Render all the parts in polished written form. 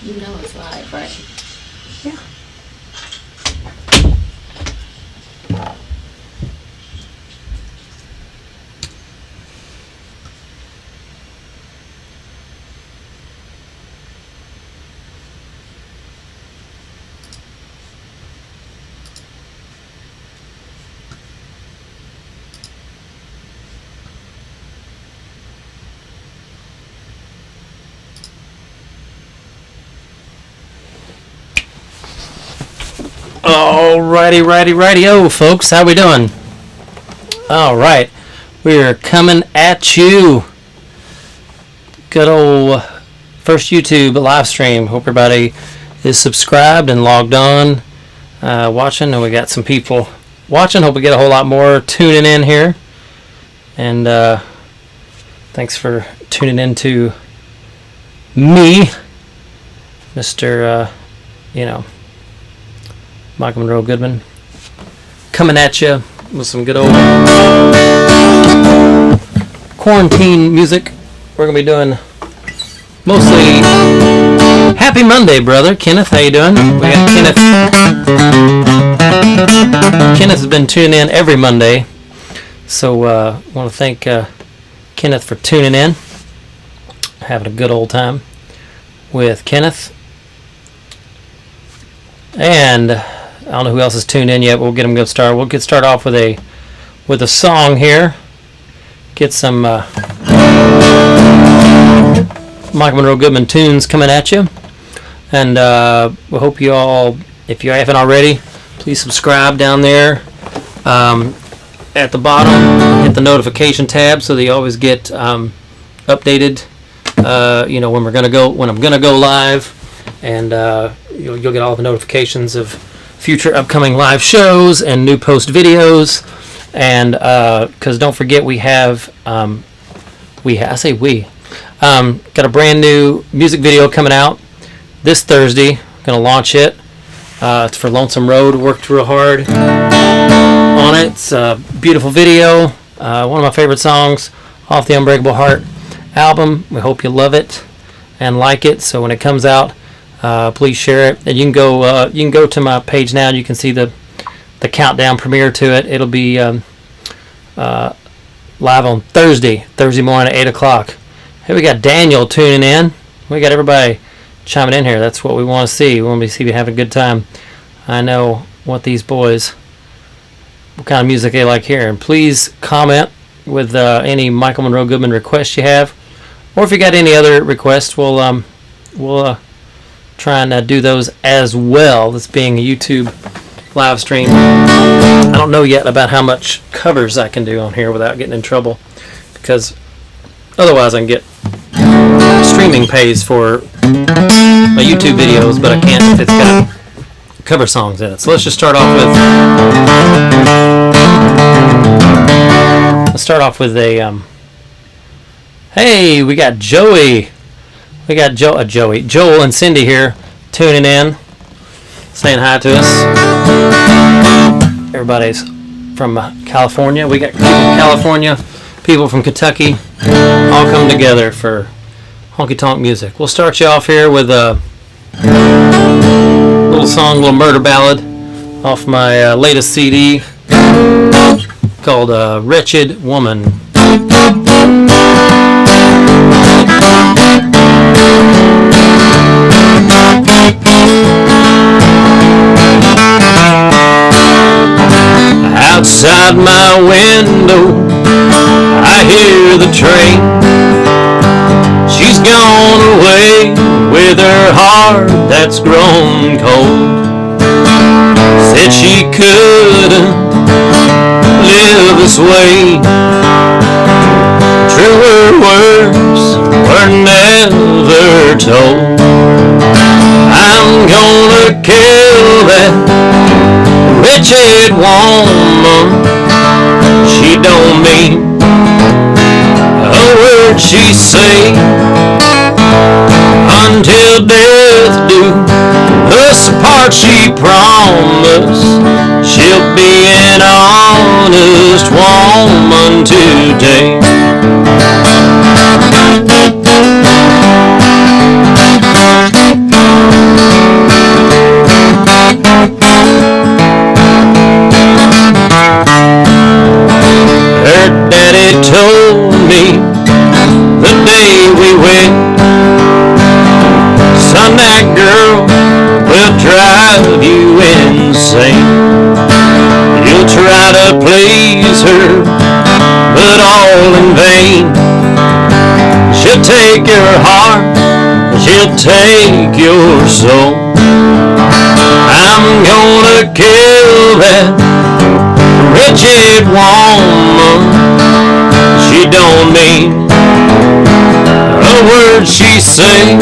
You know it's live, right? Yeah. Righty-o, folks. How we doing? All right. We're coming at you. Good old first YouTube live stream. Hope everybody is subscribed and logged on, watching. And we got some people watching. Hope we get a whole lot more tuning in here. And thanks for tuning in to me, Mr. Michael Monroe Goodman, coming at you with some good old quarantine music. We're going to be doing mostly Happy Monday, brother. Kenneth, how you doing? We got Kenneth. Kenneth has been tuning in every Monday. So I want to thank Kenneth for tuning in. Having a good old time with Kenneth. And I don't know who else is tuned in yet. We'll get them go start. We'll get started off with a song here. Get some Michael Monroe Goodman tunes coming at you. And we hope you all, if you haven't already, please subscribe down there at the bottom. Hit the notification tab so that you always get updated. When I'm gonna go live, and you'll get all the notifications of future upcoming live shows and new post videos. And because don't forget, we have got a brand new music video coming out this Thursday. Gonna launch it. It's for Lonesome Road. Worked real hard on it. It's a beautiful video. One of my favorite songs off the Unbreakable Heart album. We hope you love it and like it. So when it comes out, please share it. And you can go to my page now and you can see the countdown premiere to it. It'll be live on Thursday morning at 8 o'clock. Hey, we got Daniel tuning in. We got everybody chiming in here. That's what we want to see. We want to see you having a good time. I know what these boys, what kind of music they like hearing. Please comment with any Michael Monroe Goodman requests you have, or if you got any other requests, we'll try and do those as well. This being a YouTube live stream, I don't know yet about how much covers I can do on here without getting in trouble, because otherwise I can get streaming pays for my YouTube videos, but I can't if it's got cover songs in it. So let's just start off with a hey, we got Joey. We got Joel and Cindy here tuning in, saying hi to us. Everybody's from California. We got people from California, people from Kentucky, all come together for honky tonk music. We'll start you off here with a little song, little murder ballad off my latest CD called Wretched Woman. Outside outside my window, I hear the train. She's gone away with her heart that's grown cold. Said she couldn't live this way. Truer words were never told. I'm gonna kill that wretched woman. She don't mean a word she say. Until death do us part, she promised she'll be an honest woman today. Her daddy told me the day we went, son, that girl will drive you insane. You'll try to please her, but all in vain. She'll take your heart, she'll take your soul. I'm gonna kill that wretched woman. She don't mean a word she say.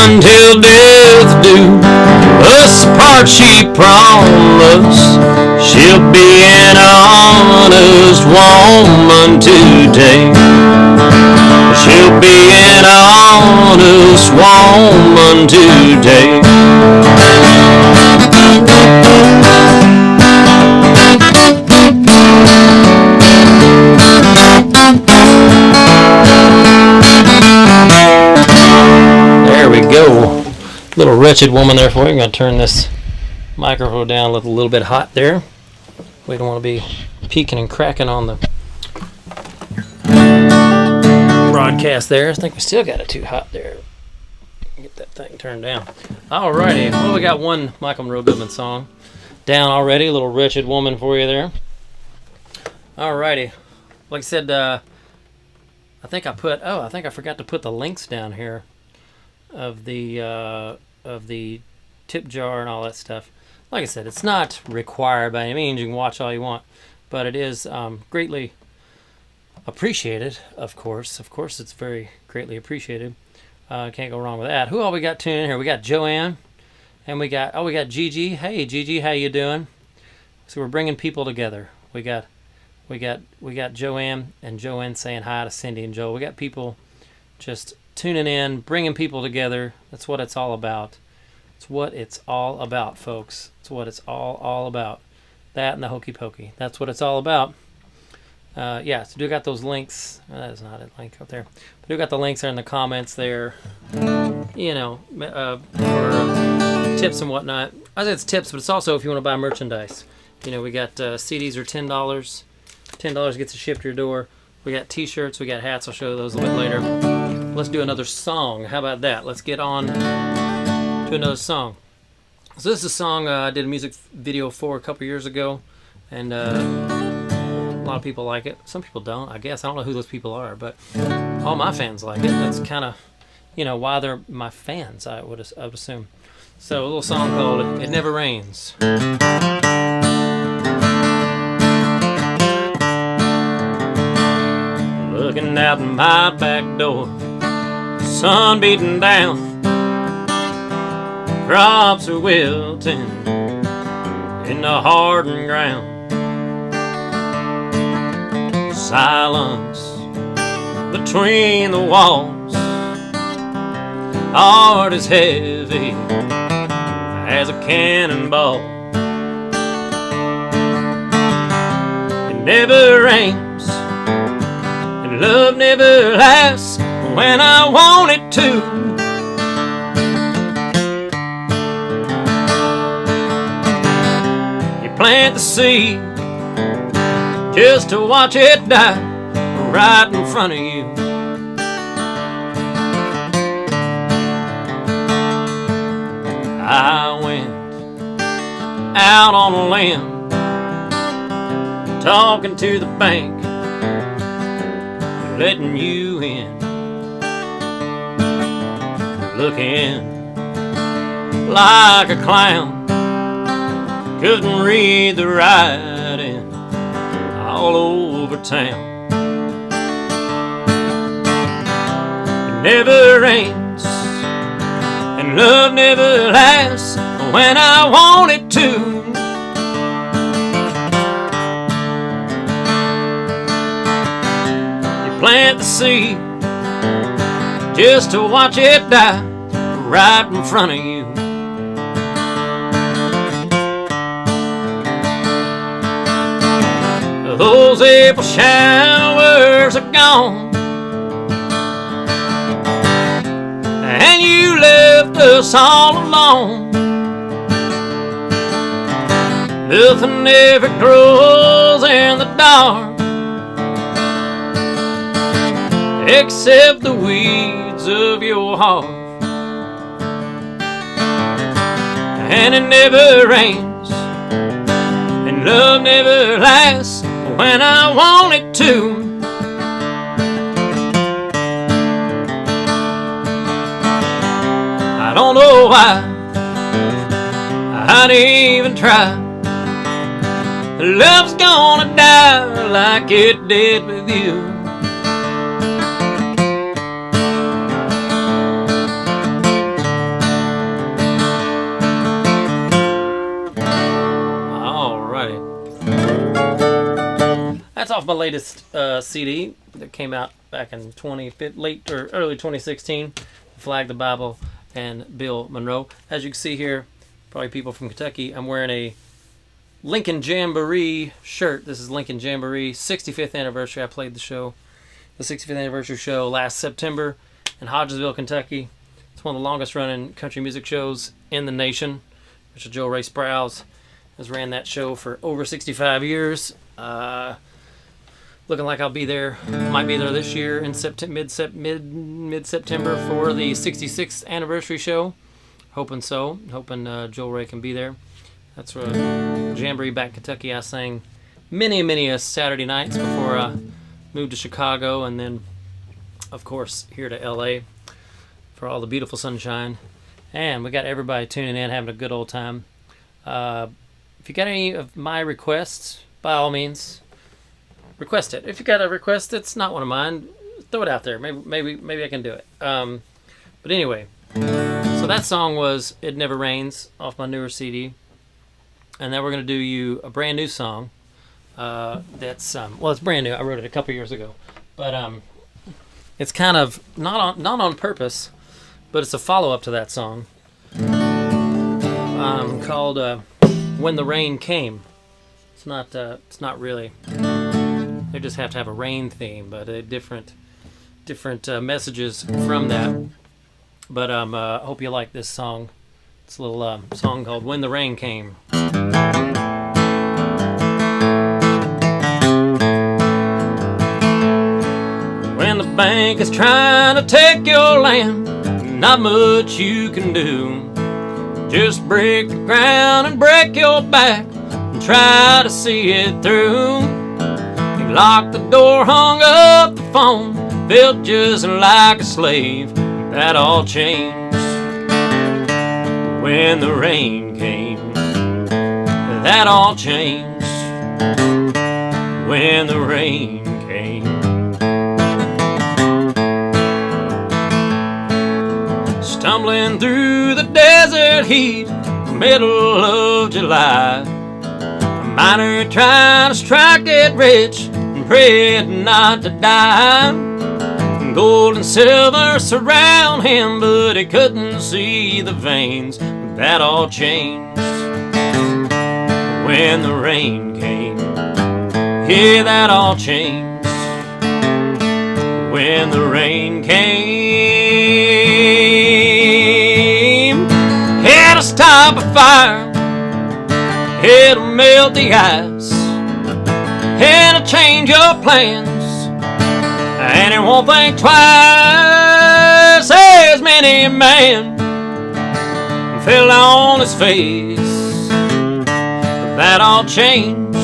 Until death do us part, she promised she'll be an honest woman today. She'll be an honest woman today. There we go. Little wretched woman there for you. I'm going to turn this microphone down a little bit hot there. We don't want to be peeking and cracking on the broadcast there. I think we still got it too hot there. Get that thing turned down. Alrighty. Well, we got one Michael Monroe Goodman song down already. A little wretched woman for you there. Alrighty. Like I said, I think I forgot to put the links down here of the tip jar and all that stuff. Like I said, it's not required by any means. You can watch all you want, but it is greatly appreciated. Of course, it's very greatly appreciated. Can't go wrong with that. Who all we got tuned in here? We got Joanne, and we got Gigi. Hey Gigi, how you doing? So we're bringing people together. We got Joanne and Joanne saying hi to Cindy and Joel. We got people just tuning in, bringing people together. That's what it's all about. It's what it's all about, folks. It's what it's all about. That and the hokey pokey. That's what it's all about. So do got those links. That is not a link up there. But do got the links there in the comments there. For tips and whatnot. I say it's tips, but it's also if you want to buy merchandise. We got CDs are $10. $10 gets it shipped to your door. We got t-shirts, we got hats. I'll show you those a little bit later. Let's do another song. How about that? Let's get on to another song. So this is a song I did a music video for a couple years ago, and a lot of people like it. Some people don't, I guess. I don't know who those people are, but all my fans like it. That's kind of, why they're my fans, I would assume. So a little song called It Never Rains. Looking out my back door, sun beating down, crops are wilting in the hardened ground. Silence between the walls, heart is heavy as a cannonball. It never rains, and love never lasts when I want it to. You plant the seed just to watch it die right in front of you. I went out on a limb talking to the bank, letting you in, looking like a clown, couldn't read the writing all over town. It never rains and love never lasts when I want it to. Plant the seed just to watch it die right in front of you. Those April showers are gone, and you left us all alone. Nothing ever grows in the dark except the weeds of your heart. And it never rains and love never lasts when I want it to. I don't know why I'd even try. Love's gonna die like it did with you. That's off my latest CD that came out back in late or early 2016. Flag the Bible and Bill Monroe. As you can see here, probably people from Kentucky, I'm wearing a Lincoln Jamboree shirt. This is Lincoln Jamboree 65th anniversary. I played the 65th anniversary show last September in Hodgesville, Kentucky. It's one of the longest running country music shows in the nation. Mr. Joe Ray Sprouse has ran that show for over 65 years. Looking like I'll be there, might be there this year in mid-September for the 66th anniversary show. Hoping so. Hoping Joel Ray can be there. That's Jamboree back in Kentucky. I sang many a Saturday nights before I moved to Chicago, and then, of course, here to LA for all the beautiful sunshine. And we got everybody tuning in, having a good old time. If you got any of my requests, by all means, request it. If you got a request that's not one of mine, throw it out there. Maybe I can do it. But anyway, so that song was "It Never Rains" off my newer CD, and then we're gonna do you a brand new song. That's well, it's brand new. I wrote it a couple years ago, but it's kind of not on purpose, but it's a follow up to that song called "When the Rain Came." It's not really. They just have to have a rain theme, but different messages from that. But I hope you like this song. It's a little song called "When the Rain Came." When the bank is trying to take your land, not much you can do. Just break the ground and break your back and try to see it through. Locked the door, hung up the phone, felt just like a slave. That all changed when the rain came. That all changed when the rain came. Stumbling through the desert heat, middle of July, a miner trying to strike it rich, praying not to die. Gold and silver surround him, but he couldn't see the veins. That all changed when the rain came. Yeah, that all changed when the rain came. Had to stop a fire, it'll melt the ice, and it'll change your plans, and it won't think twice. As many a man fell on his face, but that all changed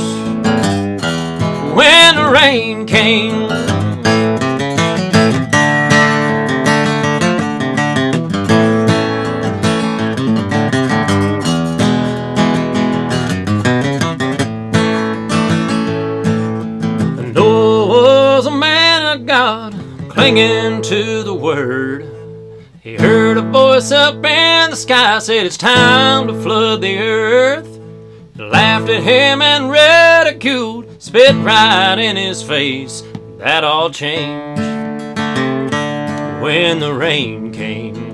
when the rain came. Noah was a man of God, clinging to the word. He heard a voice up in the sky, said it's time to flood the earth. They laughed at him and ridiculed, spit right in his face. That all changed when the rain came.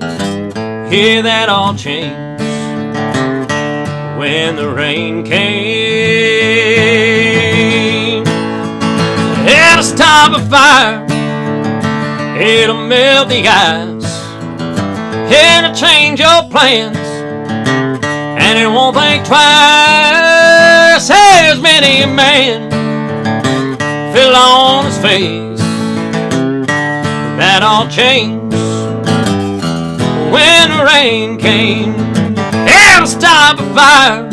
Yeah, that all changed when the rain came. It'll stop a fire, it'll melt the ice, it'll change your plans, and it won't think twice. As many a man fell on his face. That all changed when the rain came. It'll stop a fire,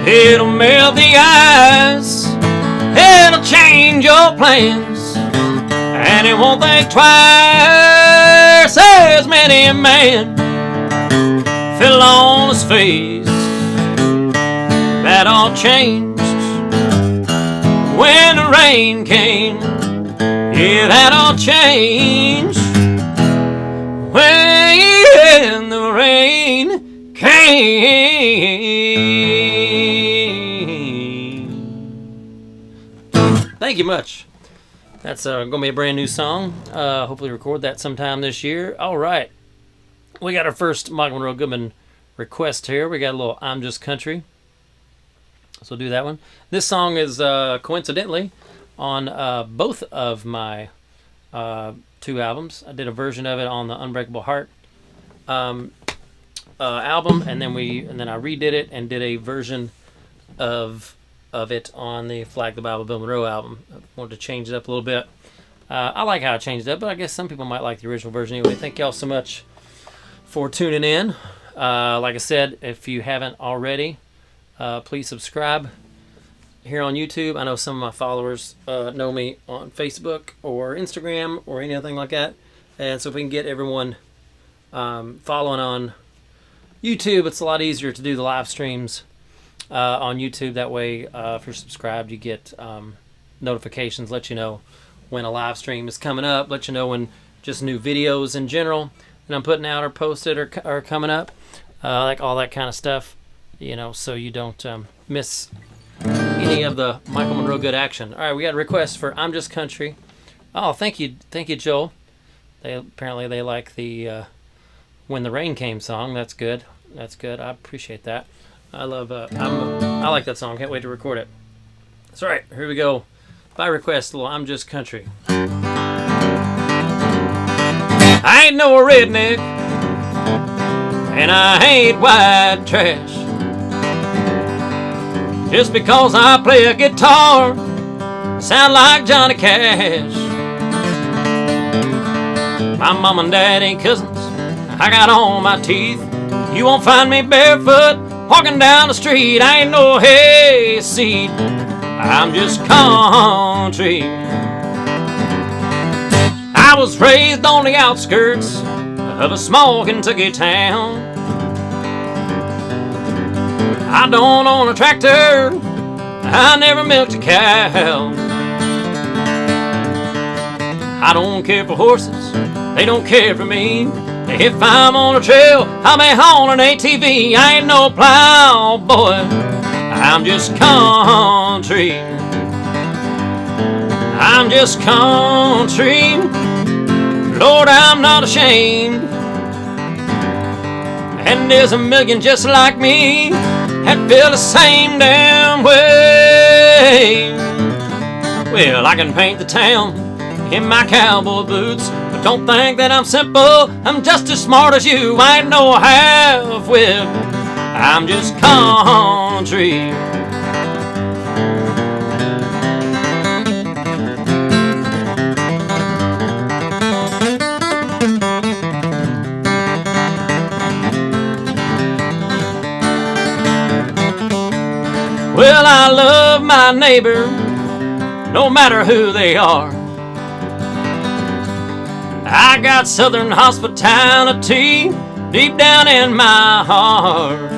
it'll melt the ice, it'll change your plans, and it won't think twice. As many a man fell on his face. That all changed when the rain came. Yeah, that all changed when the rain came. Thank you much. That's going to be a brand new song. Hopefully record that sometime this year. All right. We got our first Michael Monroe Goodman request here. We got a little I'm Just Country. So do that one. This song is coincidentally on both of my two albums. I did a version of it on the Unbreakable Heart album, and then I redid it and did a version of it on the Flag the Bible Bill Monroe album. I wanted to change it up a little bit. I like how I changed it up, but I guess some people might like the original version anyway. Thank y'all so much for tuning in. Like I said, if you haven't already, please subscribe here on YouTube. I know some of my followers know me on Facebook or Instagram or anything like that. And so if we can get everyone following on YouTube, it's a lot easier to do the live streams on YouTube. That way, if you're subscribed, you get notifications, let you know when a live stream is coming up, let you know when just new videos in general that I'm putting out or posted or coming up, like all that kind of stuff, you know, so you don't miss any of the Michael Monroe good action. All right, we got a request for I'm Just Country. Oh, thank you, Joel. Apparently they like the When the Rain Came song. That's good. I appreciate that. I love. I like that song. Can't wait to record it. That's all right. Here we go. By request, a little I'm Just Country. I ain't no redneck, and I ain't white trash. Just because I play a guitar, sound like Johnny Cash. My mom and dad ain't cousins, I got all my teeth. You won't find me barefoot walking down the street. I ain't no hayseed, I'm just country. I was raised on the outskirts of a small Kentucky town. I don't own a tractor, I never milked a cow. I don't care for horses, they don't care for me. If I'm on a trail, I'll be on an ATV. I ain't no plow boy, I'm just country. I'm just country. Lord, I'm not ashamed. And there's a million just like me that feel the same damn way. Well, I can paint the town in my cowboy boots, but don't think that I'm simple. I'm just as smart as you. I ain't no half-wit, I'm just country. Well, I love my neighbor, no matter who they are. I got Southern hospitality deep down in my heart.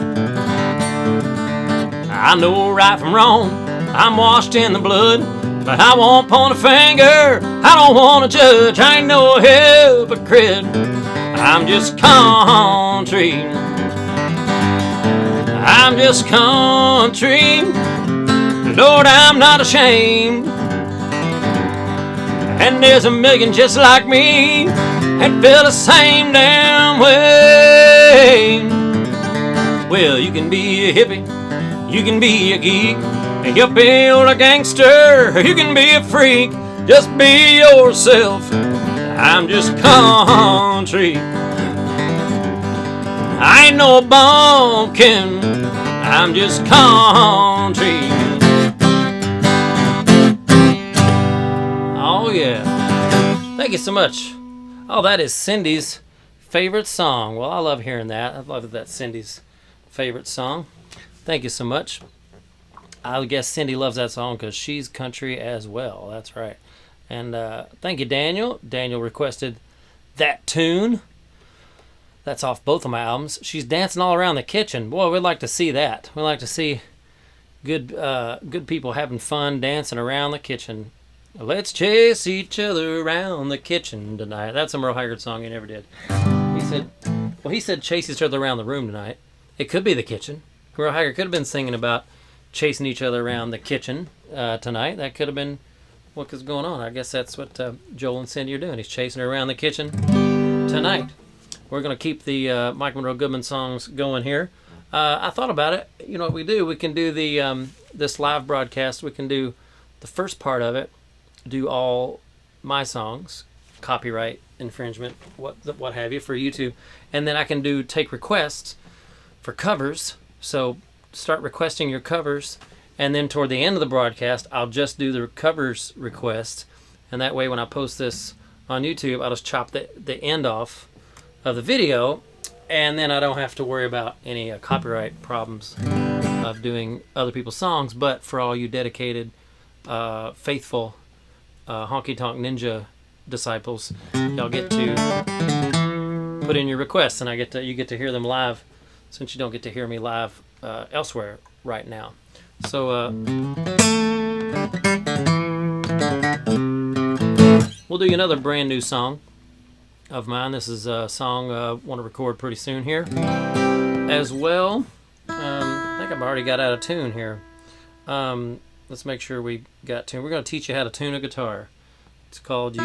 I know right from wrong, I'm washed in the blood, but I won't point a finger, I don't want to judge. I ain't no hypocrite, I'm just country. I'm just country, Lord, I'm not ashamed. And there's a million just like me that feel the same damn way. Well, you can be a hippie, you can be a geek, a yuppie or a gangster, you can be a freak, just be yourself. I'm just country, I ain't no bumpkin, I'm just country. Oh yeah, thank you so much. Oh, that is Cindy's favorite song. Well, I love hearing that. I love that that's Cindy's favorite song. Thank you so much. I guess Cindy loves that song because she's country as well. That's right. And thank you, Daniel. Daniel requested that tune. That's off both of my albums. She's dancing all around the kitchen. Boy, we'd like to see that. We'd like to see good people having fun dancing around the kitchen. Let's chase each other around the kitchen tonight. That's a Monroe Haggard song he never did. He said chase each other around the room tonight. It could be the kitchen. Monroe Haggard could have been singing about chasing each other around the kitchen tonight. That could have been what was going on. I guess that's what Joel and Cindy are doing. He's chasing her around the kitchen tonight. We're going to keep the Mike Monroe Goodman songs going here. I thought about it. You know what we do? We can do the this live broadcast. We can do the first part of it, do all my songs, copyright infringement, what have you, for YouTube, and then I can take requests for covers. So start requesting your covers, and then toward the end of the broadcast, I'll just do the covers request, and that way when I post this on YouTube, I'll just chop the end off of the video, and then I don't have to worry about any copyright problems of doing other people's songs. But for all you dedicated, faithful Honky Tonk Ninja disciples, y'all get to put in your requests, and you get to hear them live, since you don't get to hear me live elsewhere right now. So we'll do another brand new song of mine. This is a song I want to record pretty soon here as well. I think I've already got out of tune here. Let's make sure we got tune. We're going to teach you how to tune a guitar. It's called you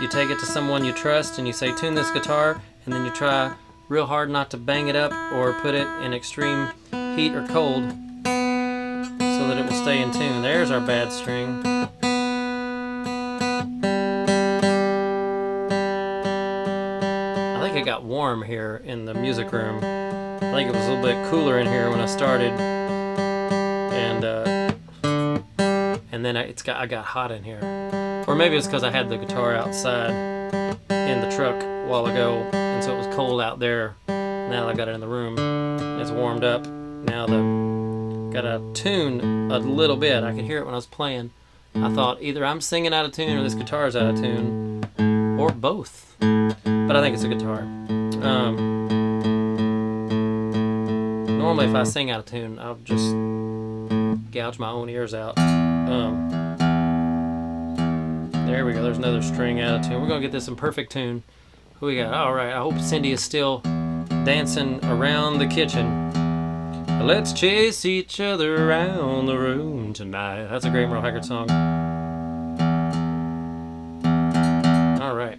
take it to someone you trust and you say, tune this guitar, and then you try real hard not to bang it up or put it in extreme heat or cold so that it will stay in tune. There's our bad string. I think it got warm here in the music room. I think it was a little bit cooler in here when I started, and then I got hot in here. Or maybe it's because I had the guitar outside in the truck a while ago, and so it was cold out there. Now I got it in the room, it's warmed up. Now got to tune a little bit. I could hear it when I was playing. I thought either I'm singing out of tune or this guitar's out of tune, or both. But I think it's a guitar. Normally if I sing out of tune, I'll just gouge my own ears out. There we go. There's another string out of tune. We're going to get this in perfect tune. Who we got? All right. I hope Cindy is still dancing around the kitchen. Let's chase each other around the room tonight. That's a great Monroe Haggard song. All right.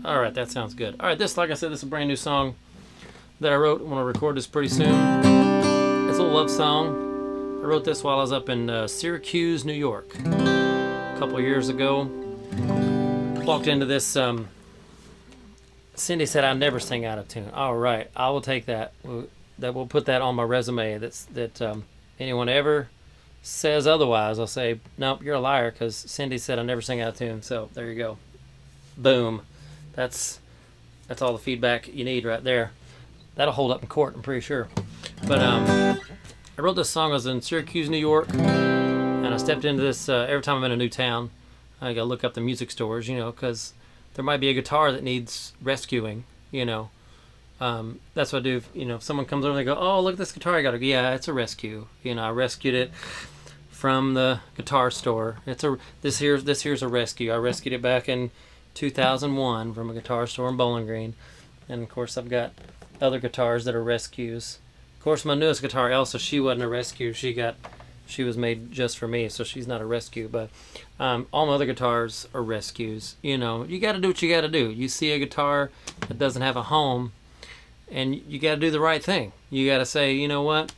All right, that sounds good. All right, this, like I said, this is a brand new song that I wrote. I want to record this pretty soon. It's a little love song. I wrote this while I was up in Syracuse, New York, a couple years ago. Walked into this. Cindy said I never sing out of tune. All right, I will take that. We'll put that on my resume. That anyone ever says otherwise, I'll say nope, you're a liar, because Cindy said I never sing out of tune. So there you go. Boom. That's That's all the feedback you need right there. That'll hold up in court, I'm pretty sure. But I wrote this song. I was in Syracuse, New York, and I stepped into this. Every time I'm in a new town, I gotta look up the music stores, because there might be a guitar that needs rescuing, That's what I do. If someone comes over and they go, "Oh, look at this guitar I got." Yeah, it's a rescue. I rescued it from the guitar store. This here's a rescue. I rescued it back in 2001 from a guitar store in Bowling Green, and of course I've got other guitars that are rescues. Of course, my newest guitar, Elsa, she wasn't a rescue. She was made just for me, so she's not a rescue. But all my other guitars are rescues. You got to do what you got to do. You see a guitar that doesn't have a home, and you got to do the right thing. You got to say, you know what?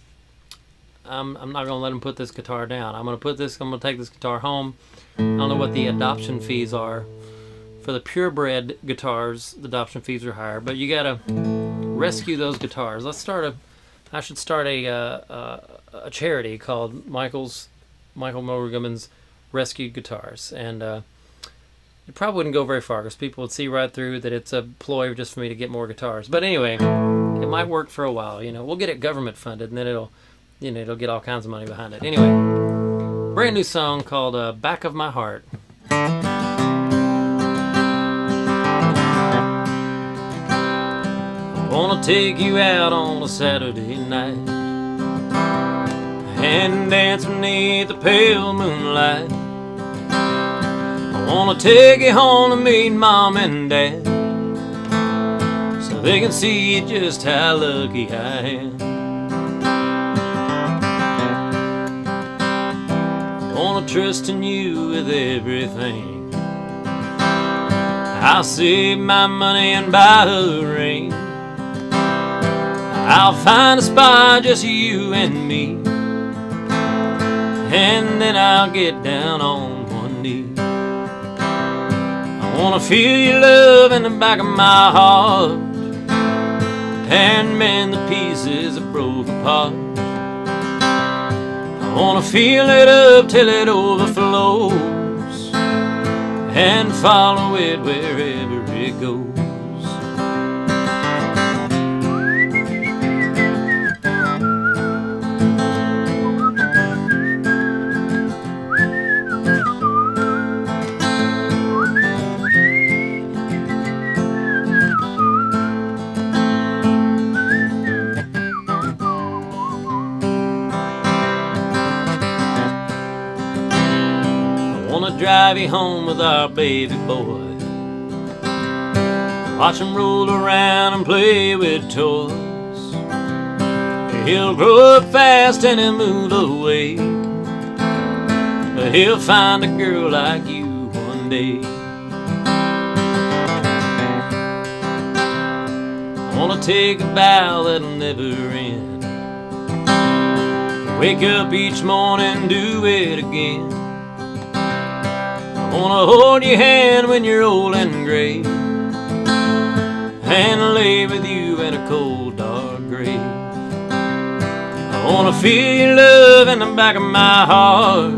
I'm not gonna let him put this guitar down. I'm gonna take this guitar home. I don't know what the adoption fees are. For the purebred guitars, the adoption fees are higher, but you gotta rescue those guitars. I should start a charity called Michael Morgan's Rescued Guitars, and it probably wouldn't go very far because people would see right through that it's a ploy just for me to get more guitars. But anyway, it might work for a while. We'll get it government funded, and then it'll get all kinds of money behind it. Anyway, brand new song called "Back of My Heart." I wanna take you out on a Saturday night and dance beneath the pale moonlight. I wanna take you home to meet Mom and Dad so they can see just how lucky I am. I wanna trust in you with everything. I'll save my money and buy a ring. I'll find a spot just you and me, and then I'll get down on one knee. I wanna feel your love in the back of my heart and mend the pieces that broke apart. I wanna fill it up till it overflows and follow it wherever it goes. Drive you home with our baby boy, watch him roll around and play with toys. He'll grow up fast and he'll move away, but he'll find a girl like you one day. I wanna take a vow that'll never end, wake up each morning, do it again. I wanna hold your hand when you're old and gray, and lay with you in a cold dark grave. I wanna feel your love in the back of my heart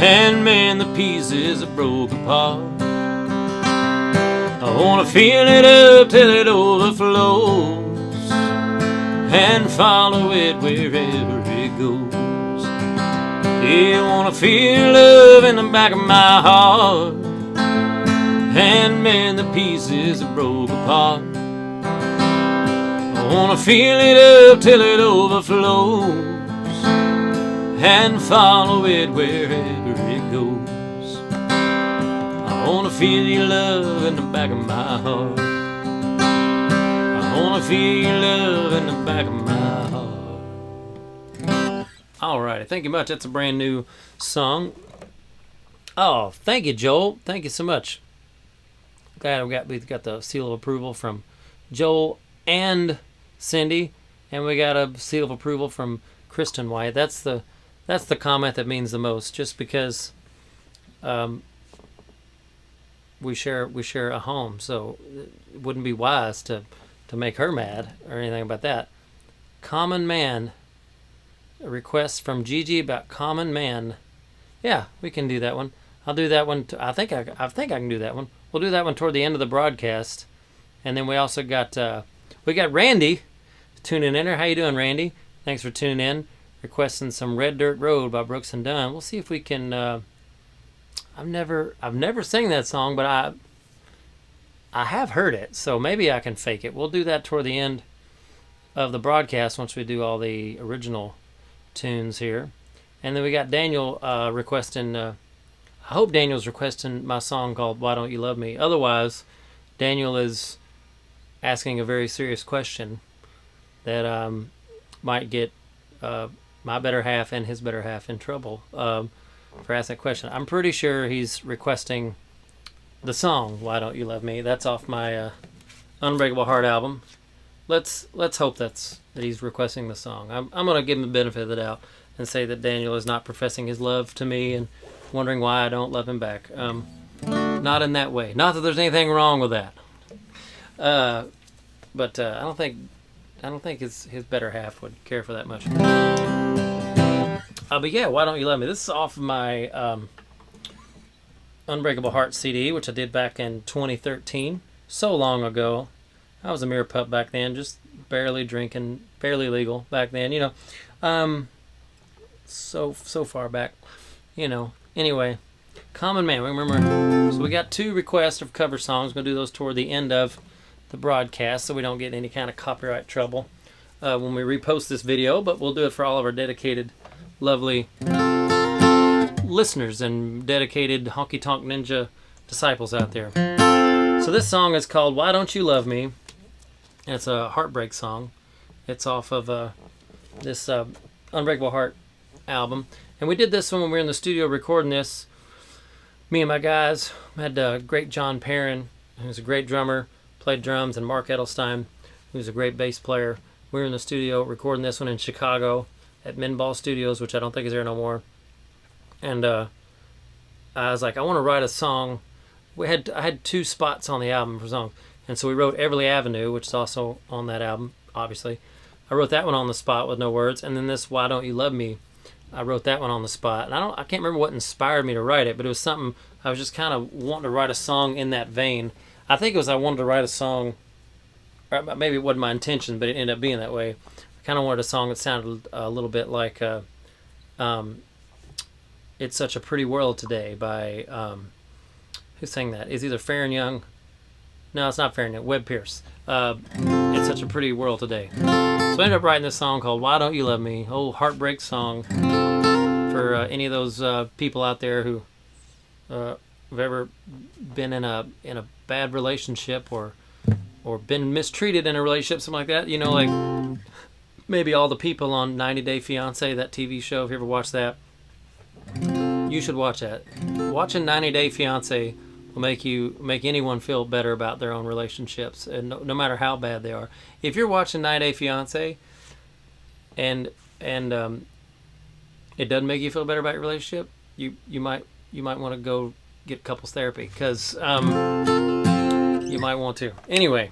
and mend the pieces that broke apart. I wanna fill it up till it overflows and follow it wherever it goes. Yeah, I wanna feel love in the back of my heart and mend the pieces that broke apart. I wanna fill it up till it overflows and follow it wherever it goes. I wanna feel your love in the back of my heart. I wanna feel your love in the back of my heart. Alrighty, thank you much. That's a brand new song. Oh, thank you, Joel. Thank you so much. Glad we've got the seal of approval from Joel and Cindy, and we got a seal of approval from Kristen White. That's the comment that means the most, just because we share a home, so it wouldn't be wise to make her mad or anything about that. Common Man. A request from Gigi about Common Man. Yeah, we can do that one. I'll do that one. I think I can do that one. We'll do that one toward the end of the broadcast. And then we also got Randy tuning in there. How you doing, Randy? Thanks for tuning in. Requesting some Red Dirt Road by Brooks and Dunn. We'll see if we can. I've never sang that song, but I have heard it, so maybe I can fake it. We'll do that toward the end of the broadcast once we do all the original tunes here. And then we got Daniel requesting. I hope Daniel's requesting my song called "Why Don't You Love Me." Otherwise, Daniel is asking a very serious question that might get my better half and his better half in trouble for asking that question. I'm pretty sure he's requesting the song "Why Don't You Love Me." That's off my Unbreakable Heart album. Let's hope that he's requesting the song. I'm going to give him the benefit of the doubt and say that Daniel is not professing his love to me and wondering why I don't love him back. Not in that way. Not that there's anything wrong with that. But I don't think his better half would care for that much. But yeah, Why Don't You Love Me? This is off of my Unbreakable Heart CD, which I did back in 2013. So long ago. I was a mere pup back then, just barely drinking, barely legal back then, so far back, Anyway, Common Man, remember. So we got 2 requests of cover songs. We're going to do those toward the end of the broadcast so we don't get any kind of copyright trouble when we repost this video, but we'll do it for all of our dedicated, lovely listeners and dedicated Honky Tonk Ninja disciples out there. So this song is called "Why Don't You Love Me?" And it's a heartbreak song. It's off of this Unbreakable Heart album. And we did this one when we were in the studio recording this. Me and my guys had great John Perrin, who's a great drummer, played drums, and Mark Edelstein, who's a great bass player. We were in the studio recording this one in Chicago at Minball Studios, which I don't think is there no more. And I was like, I want to write a song. I had 2 spots on the album for songs. And so we wrote Everly Avenue, which is also on that album, obviously. I wrote that one on the spot with no words. And then this Why Don't You Love Me, I wrote that one on the spot. And I can't remember what inspired me to write it, but it was something, I was just kind of wanting to write a song in that vein. I think it was I wanted to write a song, or maybe it wasn't my intention, but it ended up being that way. I kind of wanted a song that sounded a little bit like It's Such a Pretty World Today by, who sang that? It's either Fair and Young. No, it's not Fair and Young. Webb Pierce. It's Such a Pretty World Today. So I ended up writing this song called "Why Don't You Love Me?" Old heartbreak song for any of those people out there who have ever been in a bad relationship or been mistreated in a relationship, something like that. Like maybe all the people on 90 Day Fiancé, that TV show. If you ever watched that, you should watch that. Watching 90 Day Fiancé will make anyone feel better about their own relationships, and no matter how bad they are. If you're watching 90 Day Fiancé and it doesn't make you feel better about your relationship, you might want to go get couples therapy, because you might want to. Anyway,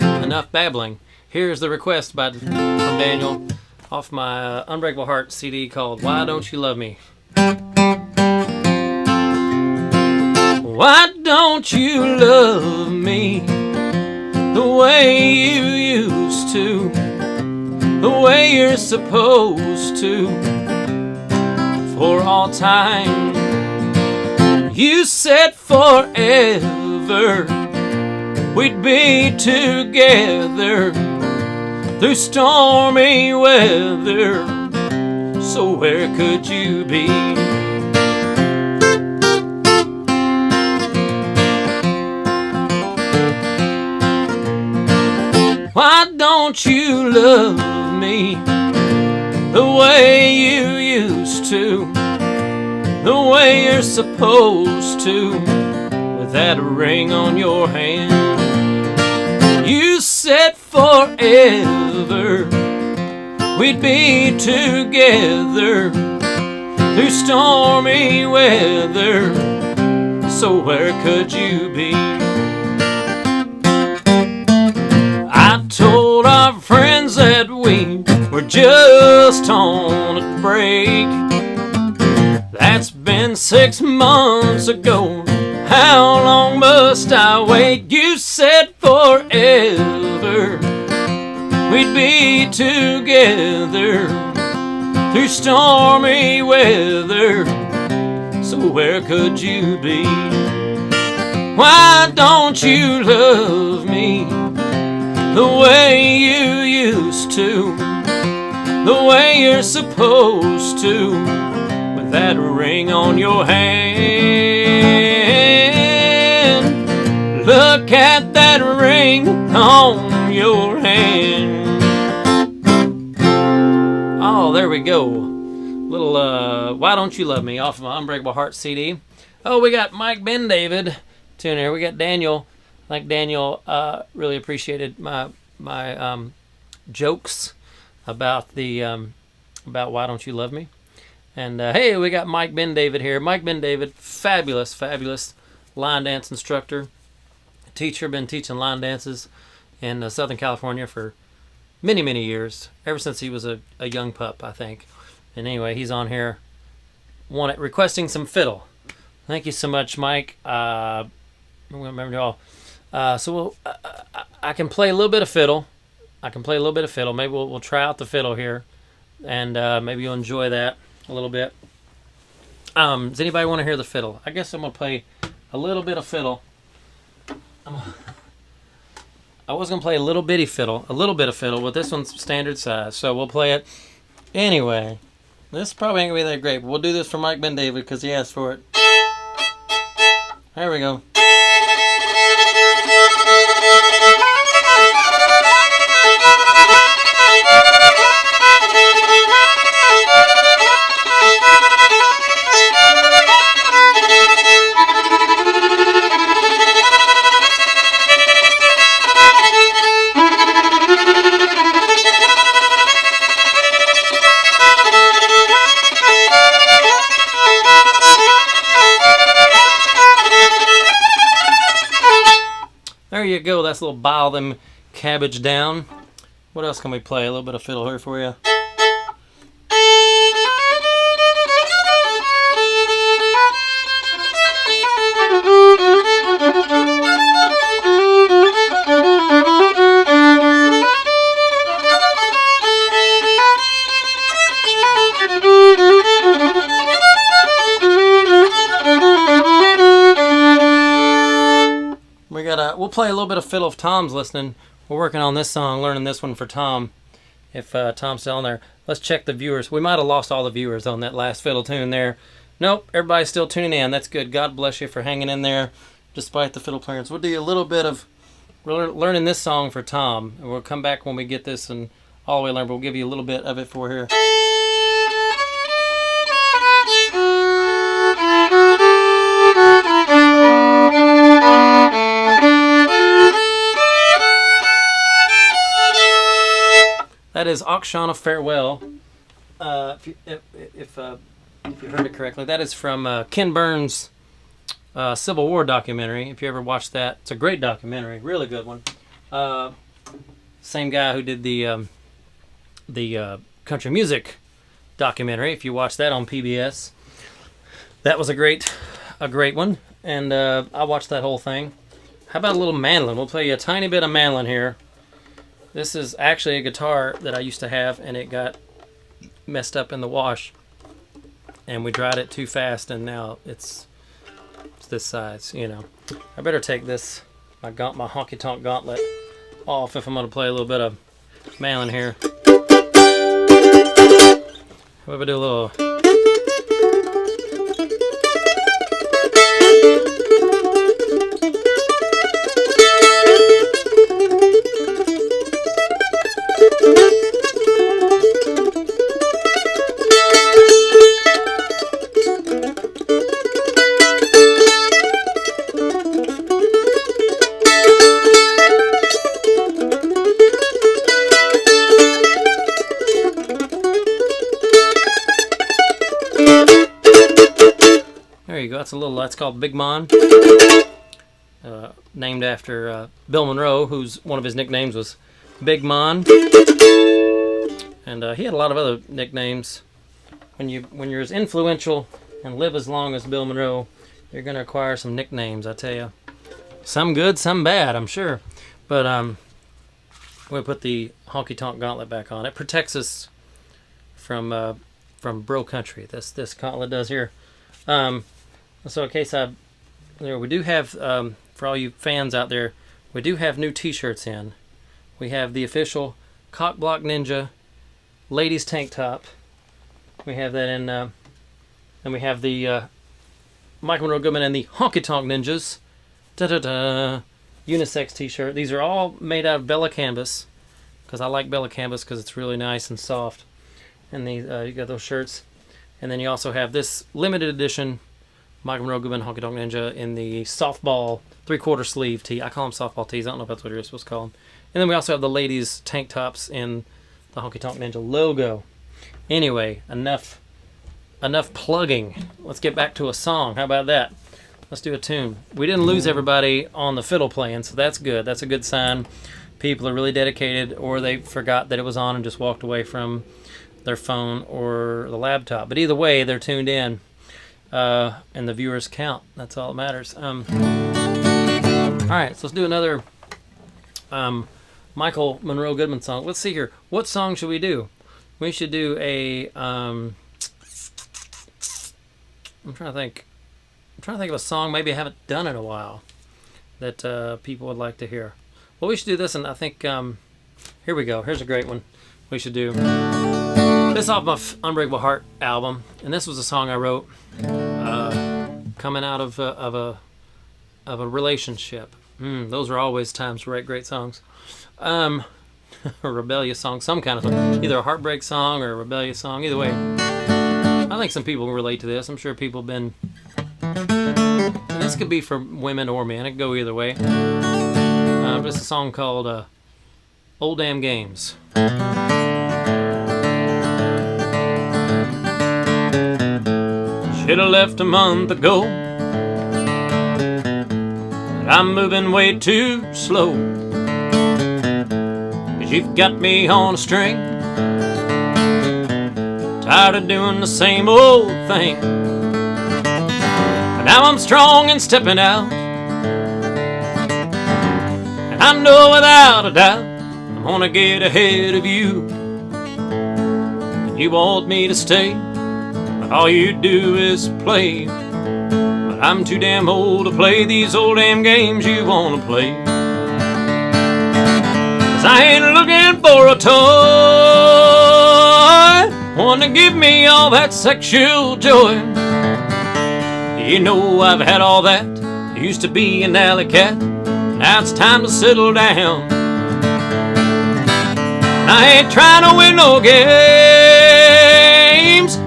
enough babbling. Here's the request from Daniel off my Unbreakable Heart CD called "Why Don't You Love Me?" Why don't you love me the way you used to, the way you're supposed to, for all time? You said forever we'd be together through stormy weather, so where could you be? Why don't you love me the way you used to, the way you're supposed to, with that ring on your hand? You said forever we'd be together through stormy weather, so where could you be? I told our friends that we were just on a break. That's been 6 months ago. How long must I wait? You said forever we'd be together through stormy weather. So where could you be? Why don't you love me the way you used to, the way you're supposed to, with that ring on your hand? Look at that ring on your hand. Oh, there we go. Little Why Don't You Love Me off of my Unbreakable Heart CD. Oh, we got Mike Ben David tune here. We got Daniel. I think Daniel really appreciated my jokes about the about Why Don't You Love Me. And hey, we got Mike Ben David here. Mike Ben David, fabulous line dance instructor, teacher. Been teaching line dances in Southern California for many years, ever since he was a young pup, I think. And anyway, he's on here requesting some fiddle. Thank you so much, Mike. I'm going to remember y'all. So I can play a little bit of fiddle. Maybe we'll try out the fiddle here, and maybe you'll enjoy that a little bit. Does anybody want to hear the fiddle? I guess I'm going to play a little bit of fiddle. I was going to play a little bit of fiddle, but this one's standard size, so we'll play it anyway. This probably ain't going to be that great, but we'll do this for Mike Ben David because he asked for it. There we go. There you go. That's a little Bow Them Cabbage Down. What else can we play? A little bit of fiddle here for you. We'll play a little bit of fiddle if Tom's listening. We're working on this song, learning this one for Tom. If Tom's still on there, let's check the viewers. We might have lost all the viewers on that last fiddle tune there. Nope, everybody's still tuning in. That's good. God bless you for hanging in there despite the fiddle players. We'll do a little bit of learning this song for Tom, and we'll come back when we get this and all the way learned, but we'll give you a little bit of it for here. That is Auctioneer Farewell. If you heard it correctly, that is from Ken Burns' Civil War documentary. If you ever watched that, it's a great documentary, really good one. Same guy who did the country music documentary. If you watched that on PBS, that was a great one. And I watched that whole thing. How about a little mandolin? We'll play you a tiny bit of mandolin here. This is actually a guitar that I used to have, and it got messed up in the wash, and we dried it too fast, and now it's this size, you know. I better take this, my honky-tonk gauntlet off if I'm going to play a little bit of mandolin here. How about we do a little... That's called Big Mon, named after Bill Monroe, who's one of his nicknames was Big Mon, and he had a lot of other nicknames. When you're as influential and live as long as Bill Monroe, you're gonna acquire some nicknames, I tell you. Some good, some bad, I'm sure. But we put the honky tonk gauntlet back on. It protects us from bro country. This gauntlet does here. So in case we do have for all you fans out there, we do have new T-shirts in. We have the official Cock Block Ninja ladies tank top. We have that in, and we have the Michael Monroe Goodman and the Honky Tonk Ninjas unisex T-shirt. These are all made out of Bella canvas, because I like Bella canvas because it's really nice and soft. And these you got those shirts, and then you also have this limited edition Michael Monroe Goodman Honky Tonk Ninja in the softball 3/4 sleeve tee. I call them softball tees. I don't know if that's what you're supposed to call them. And then we also have the ladies tank tops in the Honky Tonk Ninja logo. Anyway, enough plugging. Let's get back to a song. How about that? Let's do a tune. We didn't lose everybody on the fiddle playing, so that's good. That's a good sign. People are really dedicated, or they forgot that it was on and just walked away from their phone or the laptop. But either way, they're tuned in, and the viewers count. That's all that matters. All right, so let's do another Michael Monroe Goodman song. Let's see here. What song should we do? We should do a. I'm trying to think of a song maybe I haven't done in a while that people would like to hear. Well, we should do this, and I think here we go. Here's a great one. We should do this off my Unbreakable Heart album, and this was a song I wrote coming out of a relationship. Those are always times to write great songs. A rebellious song, some kind of song, either a heartbreak song or a rebellious song. Either way, I think some people will relate to this. I'm sure people have been. And this could be for women or men. It could go either way. Just a song called Old Damn Games. Should've left a month ago, but I'm moving way too slow, 'cause you've got me on a string, tired of doing the same old thing. But now I'm strong and stepping out, and I know without a doubt I'm gonna get ahead of you. And you want me to stay, but all you do is play. But I'm too damn old to play these old damn games you wanna play. 'Cause I ain't looking for a toy, one to give me all that sexual joy. You know I've had all that. Used to be an alley cat, now it's time to settle down. I ain't trying to win no games.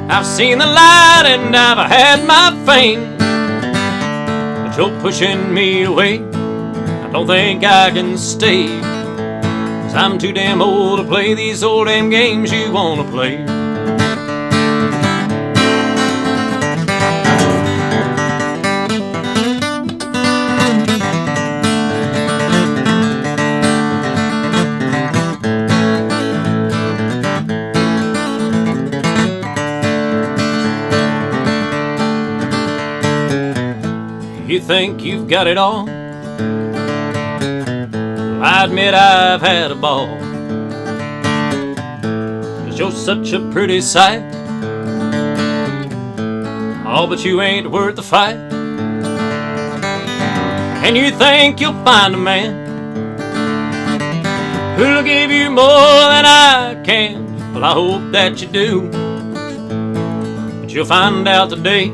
I've seen the light and I've had my fame. But you're pushing me away, I don't think I can stay. 'Cause I'm too damn old to play these old damn games you wanna play. You think you've got it all? I admit I've had a ball. 'Cause you're such a pretty sight. Oh, but you ain't worth the fight. And you think you'll find a man who'll give you more than I can. Well, I hope that you do, but you'll find out today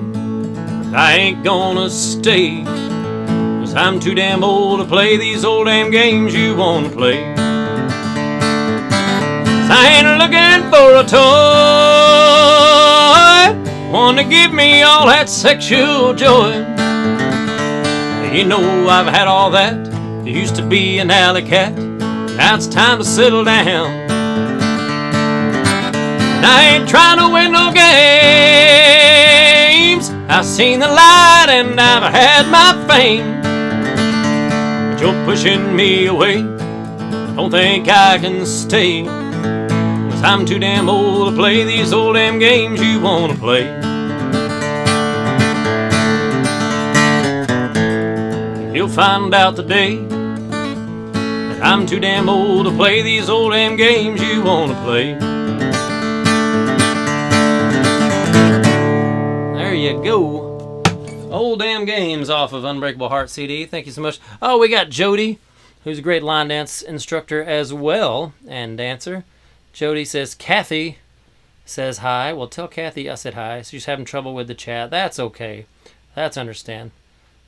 I ain't gonna stay. 'Cause I'm too damn old to play these old damn games you wanna play. 'Cause I ain't looking for a toy, one to give me all that sexual joy. You know I've had all that. Used to be an alley cat, now it's time to settle down. And I ain't trying to win no games. I've seen the light and I've had my fame. But you're pushing me away, I don't think I can stay. 'Cause I'm too damn old to play these old damn games you wanna play. You'll find out today that I'm too damn old to play these old damn games you wanna play. There you go. Old damn games off of Unbreakable Heart CD. Thank you so much. Oh, we got Jody, who's a great line dance instructor as well, and dancer. Jody says, Kathy says hi. Well, tell Kathy I said hi. She's having trouble with the chat. That's okay. That's understand.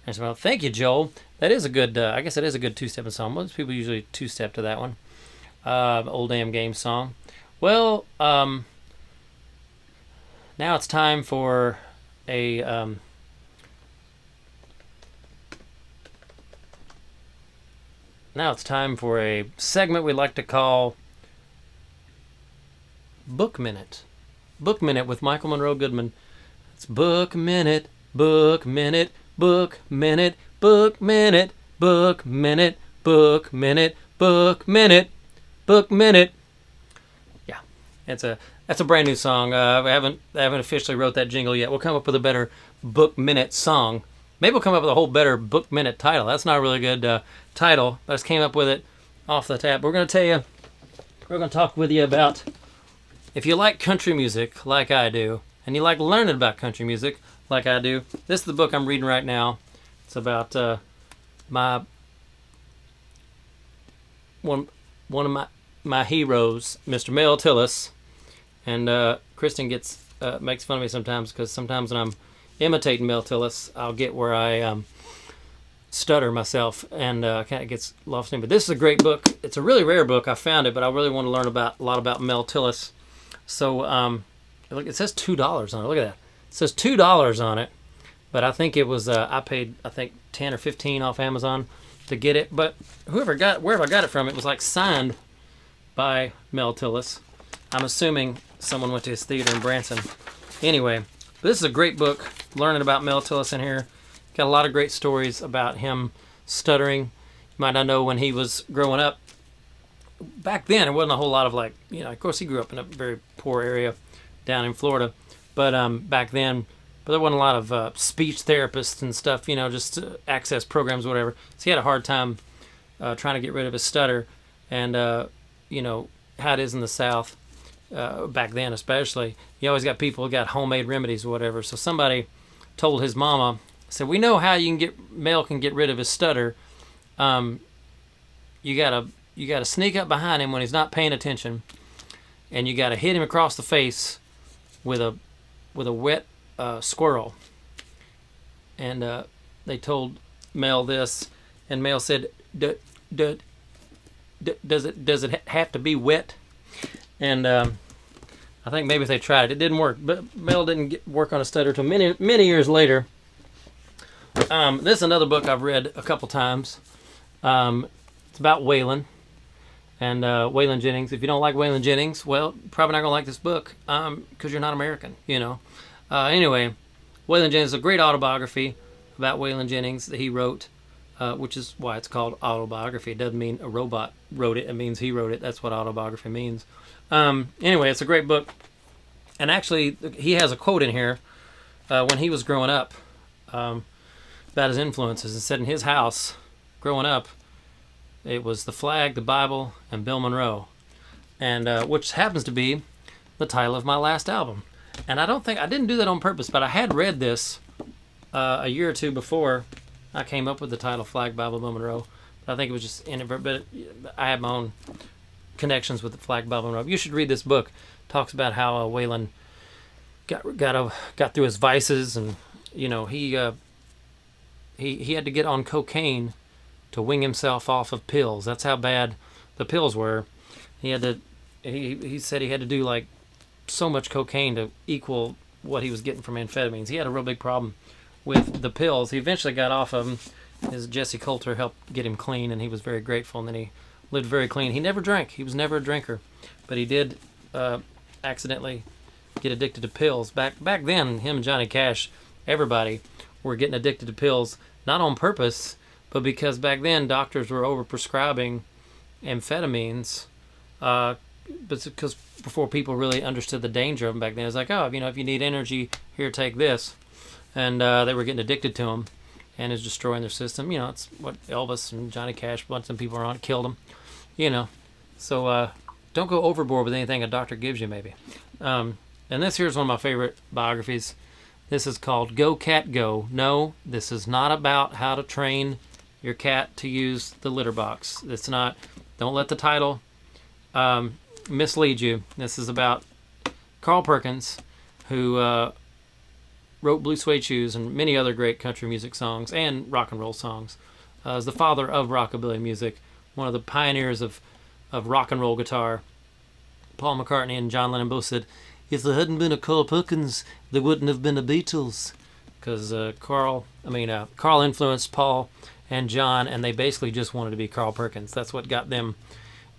And so, well, thank you, Joel. That is a good, I guess it is a good two-stepping song. Most people usually two-step to that one. Old damn game song. Well, now it's time for a, now it's time for a segment we like to call Book Minute. Book Minute with Michael Monroe Goodman. It's Book Minute, Book Minute, Book Minute, Book Minute, Book Minute, Book Minute, Book Minute, Book Minute. Yeah, that's a brand new song. I haven't officially wrote that jingle yet. We'll come up with a better Book Minute song. Maybe we'll come up with a whole better Book Minute title. That's not a really good title. I just came up with it off the tap. We're going to talk with you about, if you like country music like I do, and you like learning about country music like I do, this is the book I'm reading right now. It's about one of my heroes, Mr. Mel Tillis, and Kristen makes fun of me sometimes because sometimes when I'm imitating Mel Tillis, I'll get where I stutter myself and kind of gets lost in. But this is a great book. It's a really rare book. I found it, but I really want to learn a lot about Mel Tillis. So look, it says $2 on it. Look at that. It says $2 on it, but I think it was I paid 10 or 15 off Amazon to get it. But wherever I got it from, it was like signed by Mel Tillis. I'm assuming someone went to his theater in Branson. Anyway, this is a great book. Learning about Mel Tillis in here. Got a lot of great stories about him stuttering. You might not know when he was growing up. Back then, it wasn't a whole lot of of course he grew up in a very poor area down in Florida. But back then, there wasn't a lot of speech therapists and stuff, just to access programs or whatever. So he had a hard time trying to get rid of his stutter. And, how it is in the South, back then especially, you always got people who got homemade remedies or whatever. So somebody told his mama, said, we know how Mel can get rid of his stutter. You gotta sneak up behind him when he's not paying attention, and you gotta hit him across the face with a wet squirrel. And they told Mel this, and Mel said, does it have to be wet? And I think maybe if they tried it didn't work. But Mel didn't work on a stutter until many, many years later. This is another book I've read a couple times. It's about Waylon. And Waylon Jennings. If you don't like Waylon Jennings, well, probably not going to like this book because you're not American, Anyway, Waylon Jennings is a great autobiography about Waylon Jennings that he wrote, which is why it's called autobiography. It doesn't mean a robot wrote it. It means he wrote it. That's what autobiography means. Anyway, it's a great book. And actually, he has a quote in here when he was growing up about his influences. And said in his house, growing up, it was the flag, the Bible, and Bill Monroe, and which happens to be the title of my last album. And I didn't do that on purpose, but I had read this a year or two before I came up with the title Flag, Bible, Bill Monroe. But I think it was just but I have my own connections with the Flag, Bible, Monroe. You should read this book. It talks about how Waylon got through his vices, and he had to get on cocaine to wing himself off of pills. That's how bad the pills were. He said he had to do like so much cocaine to equal what he was getting from amphetamines. He had a real big problem with the pills. He eventually got off of them. His Jesse Coulter helped get him clean, and he was very grateful, and then he lived very clean. He never drank. He was never a drinker, but he did accidentally get addicted to pills. Back then, him and Johnny Cash, everybody were getting addicted to pills, not on purpose, but because back then doctors were overprescribing amphetamines, but because before people really understood the danger of them back then, it was like, if you need energy, here, take this. And they were getting addicted to them, and it's destroying their system. It's what Elvis and Johnny Cash, a bunch of people were on, killed them. you know. So don't go overboard with anything a doctor gives you, maybe. And this here's one of my favorite biographies. This is called Go Cat Go. No, this is not about how to train your cat to use the litter box. It's not. Don't let the title mislead you. This is about Carl Perkins, who wrote Blue Suede Shoes and many other great country music songs and rock and roll songs. Is the father of rockabilly music, one of the pioneers of rock and roll guitar. Paul McCartney and John Lennon both said, if there hadn't been a Carl Perkins, there wouldn't have been a Beatles. Because Carl influenced Paul and John, and they basically just wanted to be Carl Perkins. That's what got them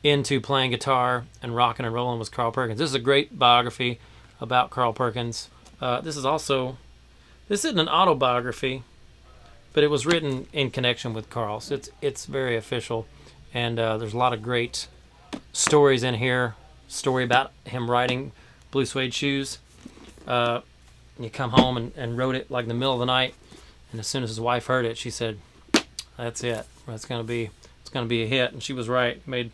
into playing guitar and rocking and rolling was Carl Perkins. This is a great biography about Carl Perkins. This isn't an autobiography, but it was written in connection with Carl, so it's very official, and there's a lot of great stories in here. Story about him writing Blue Suede Shoes. You come home and wrote it like in the middle of the night, and as soon as his wife heard it, she said, "That's it. It's gonna be a hit." And she was right. Made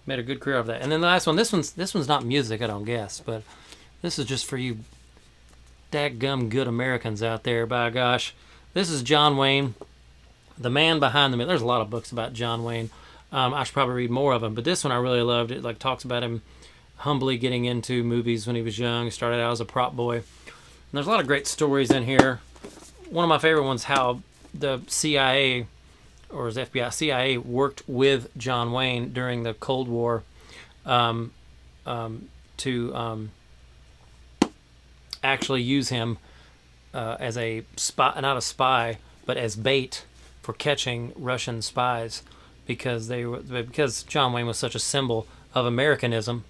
a good career of that. And then the last one. This one's not music, I don't guess, but this is just for you dadgum good Americans out there. By gosh, this is John Wayne, the man behind the myth. There's a lot of books about John Wayne. I should probably read more of them, but this one I really loved. It like talks about him humbly getting into movies when he was young. He started out as a prop boy. And there's a lot of great stories in here. One of my favorite ones, how the CIA, or his FBI, CIA worked with John Wayne during the Cold War to actually use him as a spy, not a spy, but as bait for catching Russian spies, because John Wayne was such a symbol of Americanism.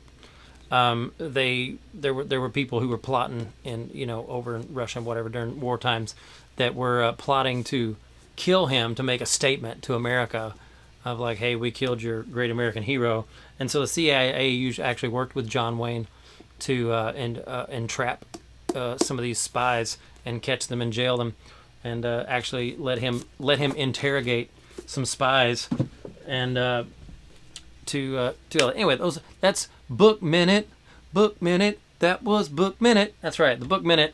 There were people who were plotting over in Russia and whatever during war times that were plotting to kill him to make a statement to America of like, hey, we killed your great American hero. And so the CIA actually worked with John Wayne to entrap some of these spies and catch them and jail them, and actually let him interrogate some spies and anyway, that's Book Minute. That was Book Minute. That's right. The Book Minute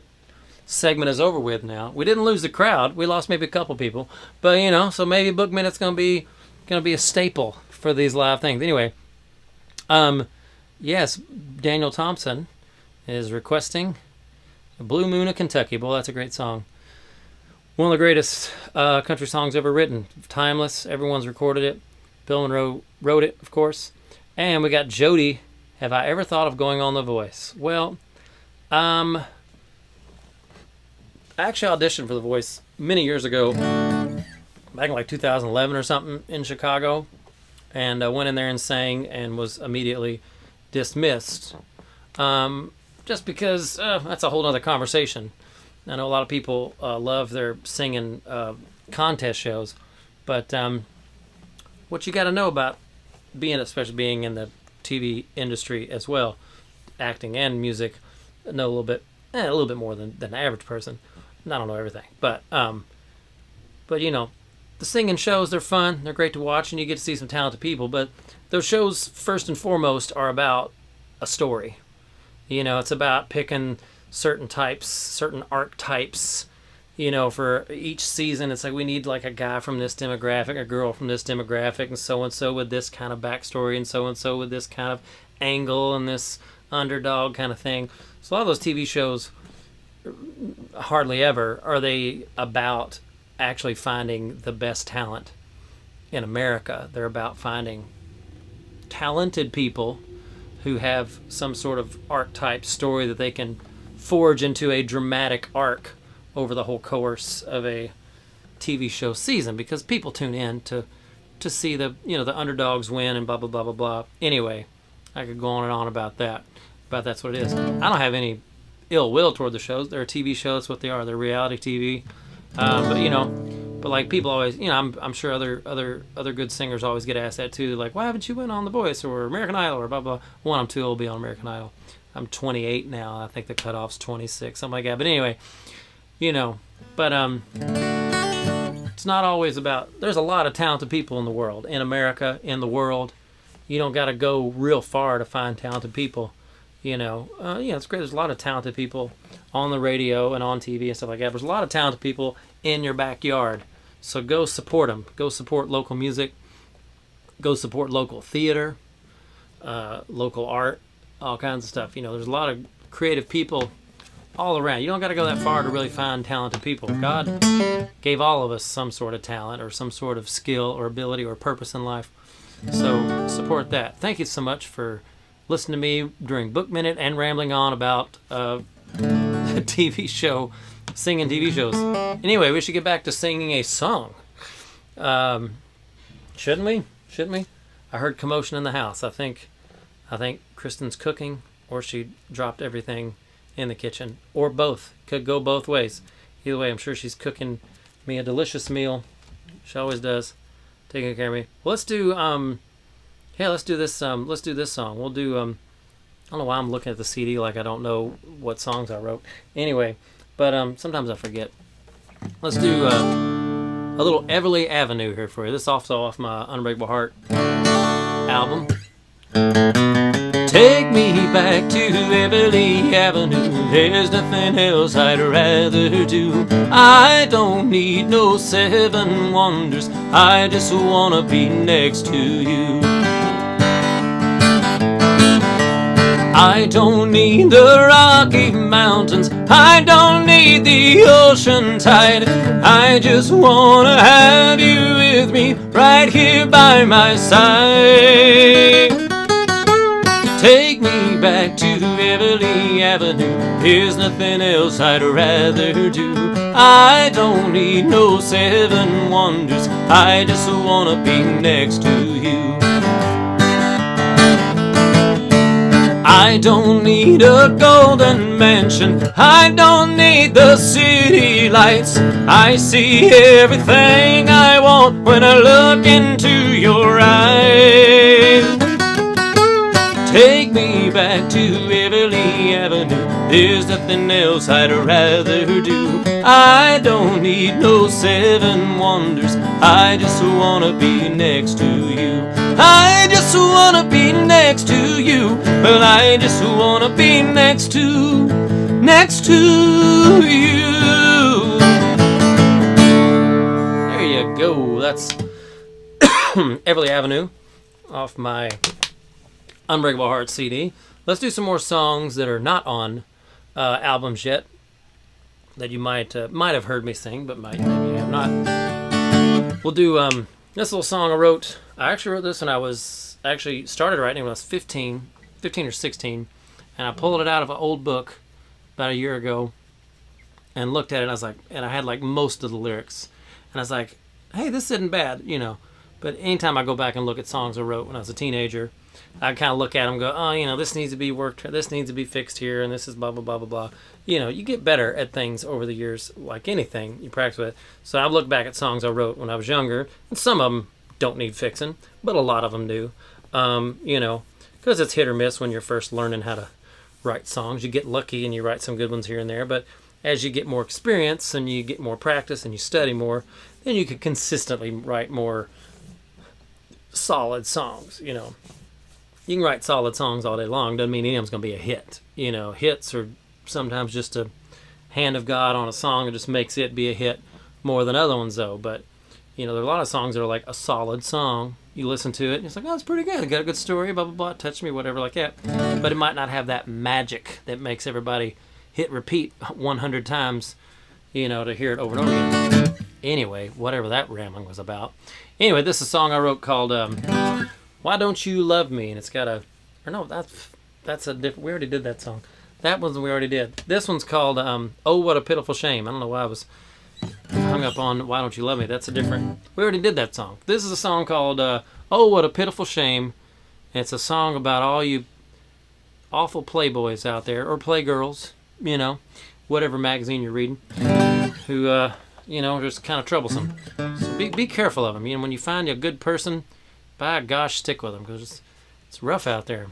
segment is over with now. We didn't lose the crowd. We lost maybe a couple people, but so maybe Book Minute's gonna be a staple for these live things. Anyway, yes, Daniel Thompson is requesting "Blue Moon of Kentucky." Boy, that's a great song. One of the greatest country songs ever written. Timeless. Everyone's recorded it. Bill Monroe wrote it, of course. And we got Jody. Have I ever thought of going on The Voice? Well, I actually auditioned for The Voice many years ago, back in like 2011 or something, in Chicago, and I went in there and sang and was immediately dismissed. Just because that's a whole other conversation. I know a lot of people love their singing contest shows, but what you got to know about especially being in the TV industry as well, acting and music, know a little bit more than the average person. I don't know everything, but the singing shows, they're fun, they're great to watch, and you get to see some talented people. But those shows, first and foremost, are about a story. It's about picking certain types, certain archetypes. For each season, it's like we need like a guy from this demographic, a girl from this demographic, and so with this kind of backstory, and so with this kind of angle and this underdog kind of thing. So a lot of those TV shows, hardly ever are they about actually finding the best talent in America. They're about finding talented people who have some sort of archetype story that they can forge into a dramatic arc over the whole course of a TV show season, because people tune in to see the underdogs win and blah blah blah blah blah. Anyway, I could go on and on about that, but that's what it is. I don't have any ill will toward the shows. They're a TV show. That's what they are. They're reality TV. But like people always, I'm sure other good singers always get asked that too. Like, why haven't you went on The Voice or American Idol or blah blah? One, I'm too old to be on American Idol. I'm 28 now. I think the cutoff's 26, something like that. But anyway. It's not always about. There's a lot of talented people in the world, in America, in the world. You don't got to go real far to find talented people. It's great. There's a lot of talented people on the radio and on TV and stuff like that. There's a lot of talented people in your backyard. So go support them. Go support local music. Go support local theater, local art, all kinds of stuff. There's a lot of creative people all around. You don't got to go that far to really find talented people. God gave all of us some sort of talent or some sort of skill or ability or purpose in life. So support that. Thank you so much for listening to me during Book Minute and rambling on about TV show, singing TV shows. Anyway, we should get back to singing a song. Shouldn't we? I heard commotion in the house. I think Kristen's cooking, or she dropped everything in the kitchen, or both. Could go both ways. Either way, I'm sure she's cooking me a delicious meal. She always does, taking care of me. Well, let's do let's do this song. We'll do I don't know why I'm looking at the CD like I don't know what songs I wrote. Anyway, but sometimes I forget. Let's do a little Everly Avenue here for you. This is also off my Unbreakable Heart album. Take me back to Everly Avenue. There's nothing else I'd rather do. I don't need no 7 wonders. I just wanna be next to you. I don't need the Rocky Mountains. I don't need the ocean tide. I just wanna have you with me right here by my side. Take me back to Everly Avenue. There's nothing else I'd rather do. I don't need no 7 wonders. I just wanna be next to you. I don't need a golden mansion. I don't need the city lights. I see everything I want when I look into your eyes. Take me back to Everly Avenue. There's nothing else I'd rather do. I don't need no 7 wonders. I just wanna be next to you. I just wanna be next to you. Well, I just wanna be next to you. There you go. That's Everly Avenue off my Unbreakable Heart CD. Let's do some more songs that are not on albums yet that you might have heard me sing, but maybe have not. We'll do this little song I wrote. I actually wrote this when I was started writing when I was 15 or 16, and I pulled it out of an old book about a year ago and looked at it. And I was like, and I had like most of the lyrics, and I was like, hey, this isn't bad, But anytime I go back and look at songs I wrote when I was a teenager, I kind of look at them and go, oh, this needs to be worked, this needs to be fixed here, and this is blah, blah, blah, blah, blah. You get better at things over the years, like anything you practice with. So I look back at songs I wrote when I was younger, and some of them don't need fixing, but a lot of them do. Because it's hit or miss when you're first learning how to write songs. You get lucky and you write some good ones here and there, but as you get more experience and you get more practice and you study more, then you can consistently write more solid songs. You can write solid songs all day long. Doesn't mean any of them's going to be a hit. Hits are sometimes just a hand of God on a song that just makes it be a hit more than other ones, though. But, there are a lot of songs that are like a solid song. You listen to it, and it's like, oh, it's pretty good. It got a good story, blah, blah, blah, touch me, whatever like that. But it might not have that magic that makes everybody hit repeat 100 times, to hear it over and over again. Anyway, whatever that rambling was about. Anyway, this is a song I wrote called Why Don't You Love Me? And it's got that's a different, we already did that song. That one we already did. This one's called Oh, What a Pitiful Shame. I don't know why I was hung up on Why Don't You Love Me. That's a different, we already did that song. This is a song called Oh, What a Pitiful Shame. And it's a song about all you awful playboys out there, or playgirls, whatever magazine you're reading, who, are just kind of troublesome. So be careful of them. When you find a good person, by gosh, stick with them, because it's rough out there.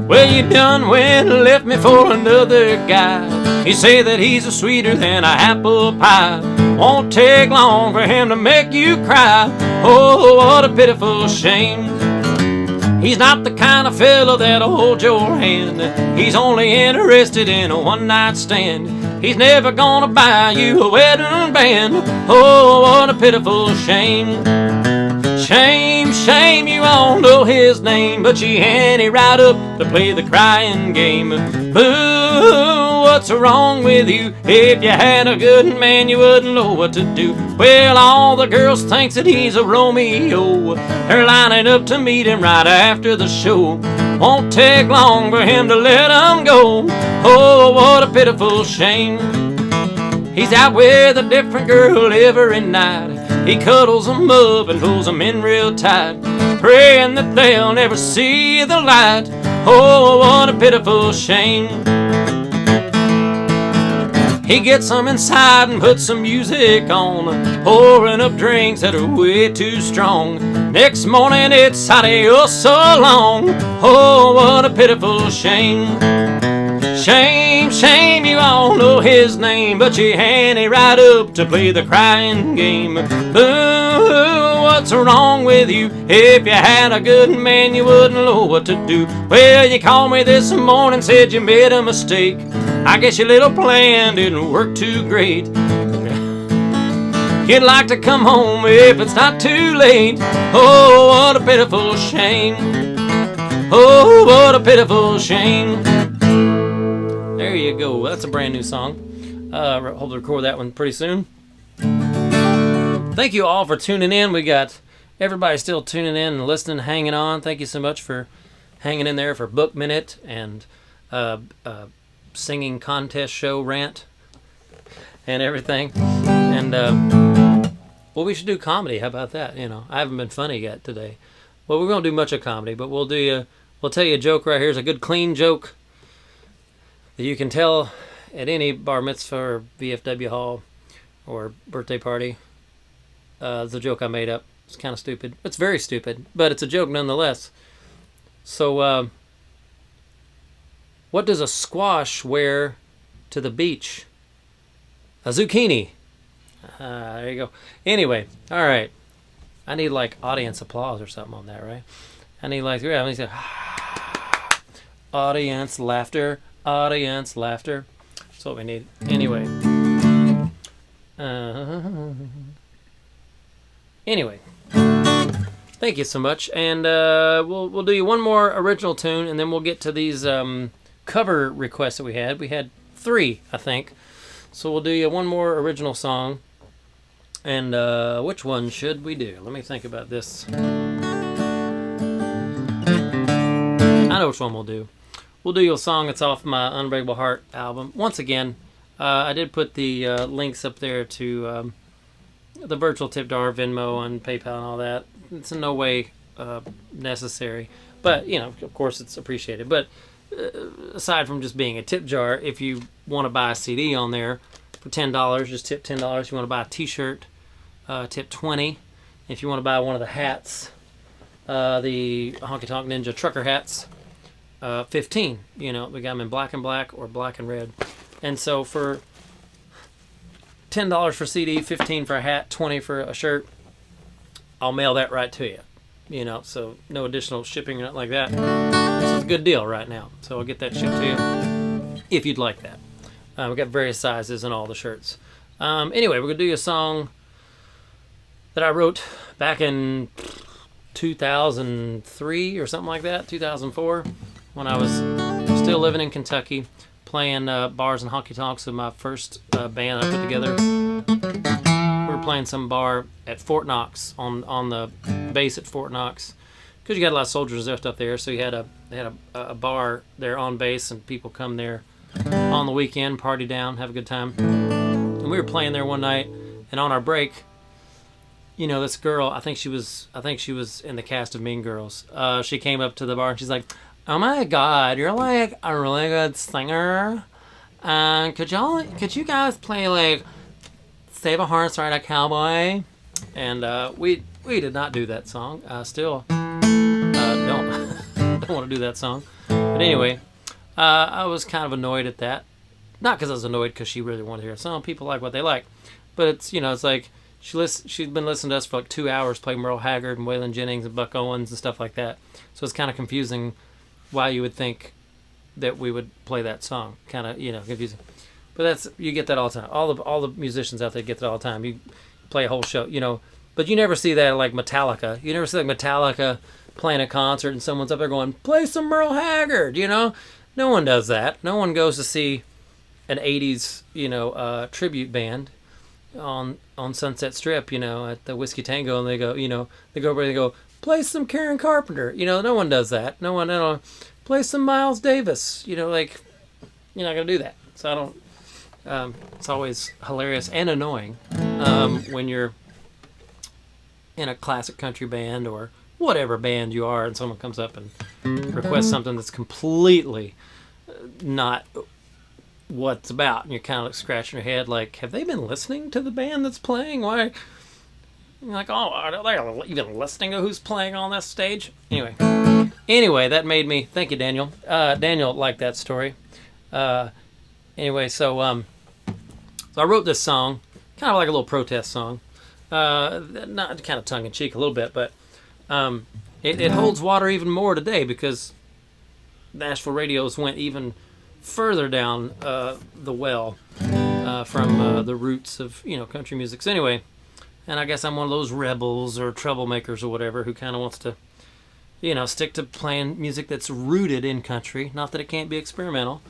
Well, you done went and left me for another guy. He say that he's a sweeter than an apple pie. Won't take long for him to make you cry. Oh, what a pitiful shame. He's not the kind of fella that'll hold your hand. He's only interested in a one-night stand. He's never gonna buy you a wedding band. Oh, what a pitiful shame. Shame, shame, you all know his name, but you ain't right up to play the crying game. Boo, what's wrong with you? If you had a good man, you wouldn't know what to do. Well, all the girls thinks that he's a Romeo. They're lining up to meet him right after the show. Won't take long for him to let him go. Oh, what a pitiful shame. He's out with a different girl every night. He cuddles them up and pulls them in real tight, praying that they'll never see the light. Oh, what a pitiful shame. He gets them inside and puts some music on, pouring up drinks that are way too strong. Next morning it's adios so long. Oh, what a pitiful shame. Shame, shame, you all know his name, but you ain't right up to play the crying game. Boo, what's wrong with you? If you had a good man, you wouldn't know what to do. Well, you called me this morning, said you made a mistake. I guess your little plan didn't work too great. You'd like to come home if it's not too late. Oh, what a pitiful shame. Oh, what a pitiful shame. There you go. That's a brand new song. Hope to record that one pretty soon. Thank you all for tuning in. We got everybody still tuning in and listening, hanging on. Thank you so much for hanging in there for Book Minute and singing contest show rant and everything. And well, we should do comedy. How about that? You know, I haven't been funny yet today. Well, we won't do much of comedy, but we'll tell you a joke right here. It's a good clean joke that you can tell at any bar mitzvah or VFW hall or birthday party. It's a joke I made up. It's kind of stupid. It's very stupid, but it's a joke nonetheless. So, what does a squash wear to the beach? A zucchini. There you go. Anyway, all right. I need like audience applause or something on that, right? I need like, yeah, I need to, audience laughter. Audience laughter. That's what we need. Anyway. Anyway. Thank you so much. And we'll do you one more original tune, and then we'll get to these cover requests that we had. We had 3, I think. So we'll do you one more original song. And which one should we do? Let me think about this. I know which one we'll do. We'll do you a song that's off my Unbreakable Heart album. Once again, I did put the links up there to the virtual tip jar, Venmo, and PayPal and all that. It's in no way necessary. But, you know, of course it's appreciated. But aside from just being a tip jar, if you want to buy a CD on there for $10, just tip $10. If you want to buy a t-shirt, tip $20. If you want to buy one of the hats, the Honky Tonk Ninja trucker hats, $15. You know, we got them in black and black or black and red. And so for $10 for CD, $15 for a hat, $20 for a shirt, I'll mail that right to you. You know, so no additional shipping or nothing like that. So it's a good deal right now. So I'll get that shipped to you if you'd like that. We've got various sizes and all the shirts. Anyway, we're going to do a song that I wrote back in 2003 or something like that, 2004, when I was still living in Kentucky, playing bars and honky tonks with my first band I put together. We were playing some bar at Fort Knox, on the base at Fort Knox, because you got a lot of soldiers left up there, so they had a bar there on base, and people come there on the weekend, party down, have a good time. And we were playing there one night, and on our break, you know, this girl, I think she was in the cast of Mean Girls. She came up to the bar and she's like, "Oh my God, you're like a really good singer. Could you guys play like Save a Horse, Ride a Cowboy?" And we did not do that song. Still don't want to do that song. But anyway, I was kind of annoyed at that. Not because I was annoyed because she really wanted to hear it. Some people like what they like. But it's, it's like she'd been listening to us for like 2 hours, play Merle Haggard and Waylon Jennings and Buck Owens and stuff like that. So it's kind of confusing why you would think that we would play that song. Kind of, confusing. But you get that all the time. All the musicians out there get that all the time. You play a whole show, But you never see that like Metallica. You never see like Metallica playing a concert and someone's up there going, play some Merle Haggard, No one does that. No one goes to see an 80s, tribute band on Sunset Strip, at the Whiskey Tango, and they go, they go over and they go, play some Karen Carpenter. No one does that. No one, play some Miles Davis. Like, you're not going to do that. So I don't, it's always hilarious and annoying when you're in a classic country band or whatever band you are and someone comes up and requests something that's completely not what it's about, and you're kind of like scratching your head like, have they been listening to the band that's playing? Why? You're like, oh, are they even listening to who's playing on this stage? Anyway, that made me, thank you, Daniel. Daniel liked that story. Anyway, so I wrote this song, kind of like a little protest song, not kind of tongue-in-cheek a little bit, but it holds water even more today because Nashville radios went even further down the well from the roots of country music. So anyway, and I guess I'm one of those rebels or troublemakers or whatever who kind of wants to stick to playing music that's rooted in country. Not that it can't be experimental,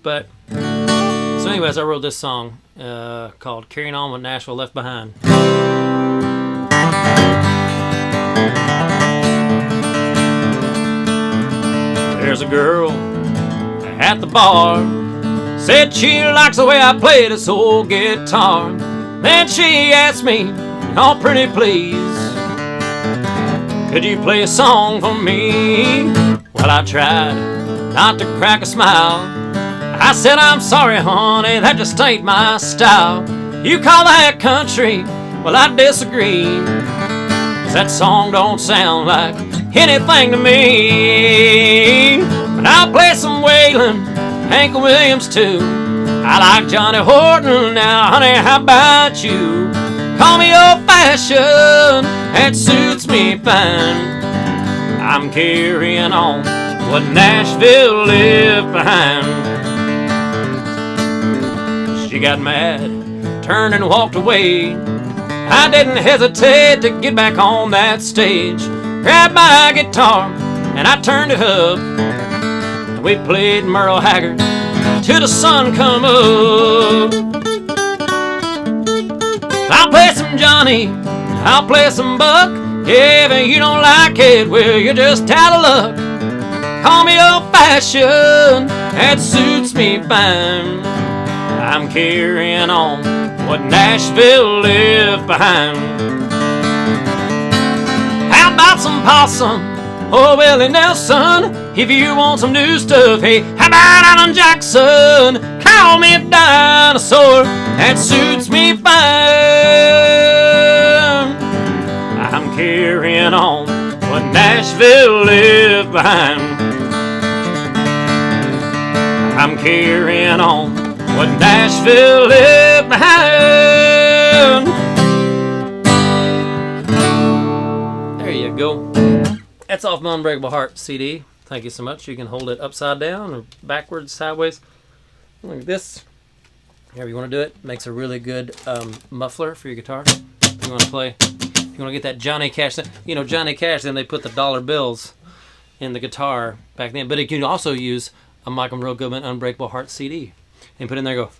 but so anyways, I wrote this song called "Carrying On What Nashville Left Behind." There's a girl at the bar, said she likes the way I play this old guitar. Then she asked me, oh pretty please, could you play a song for me? Well, I tried not to crack a smile. I said, I'm sorry honey, that just ain't my style. You call that country? Well, I disagree, 'cause that song don't sound like anything to me. But I'll play some Waylon, Hank Williams too. I like Johnny Horton, now honey, how about you? Call me old-fashioned, that suits me fine. I'm carrying on what Nashville left behind. She got mad, turned and walked away. I didn't hesitate to get back on that stage. Grabbed my guitar and I turned it up. We played Merle Haggard till the sun come up. I'll play some Johnny, I'll play some Buck. Yeah, if you don't like it, well, you're just out of luck. Call me old-fashioned, that suits me fine. I'm carrying on what Nashville left behind. How about some Possum? Oh, Willie Nelson, if you want some new stuff, hey, how about Alan Jackson? Call me a dinosaur, that suits me fine. I'm carrying on what Nashville left behind. I'm carrying on what Nashville left behind. There you go. That's off my Unbreakable Heart CD. Thank you so much. You can hold it upside down or backwards, sideways. Like this. However you want to do it. Makes a really good muffler for your guitar. If you want to play, if you want to get that Johnny Cash. Johnny Cash, then they put the dollar bills in the guitar back then. But you can also use a Michael Monroe Goodman Unbreakable Heart CD. And put in there, go.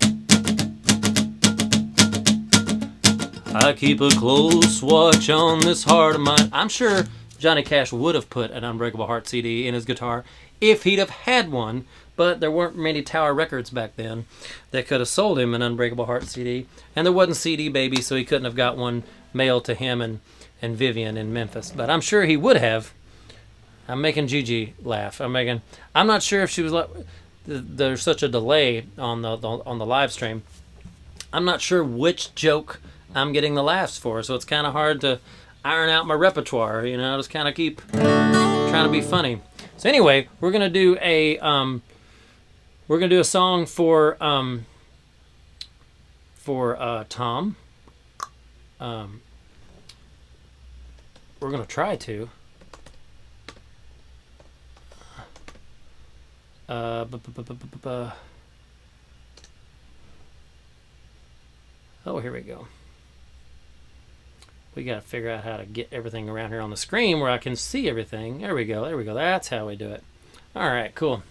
I keep a close watch on this heart of mine. I'm sure Johnny Cash would have put an Unbreakable Heart CD in his guitar if he'd have had one, but there weren't many Tower Records back then that could have sold him an Unbreakable Heart CD, and there wasn't CD Baby, so he couldn't have got one mailed to him and Vivian in Memphis, but I'm sure he would have. I'm making Gigi laugh. I'm not sure if she was like, there's such a delay on the live stream. I'm not sure which joke I'm getting the laughs for, so it's kind of hard to iron out my repertoire, just kind of keep trying to be funny. So anyway, we're gonna do a song for Tom. We're gonna try to. Oh, here we go. We got to figure out how to get everything around here on the screen where I can see everything. There we go. There we go. That's how we do it. All right, cool.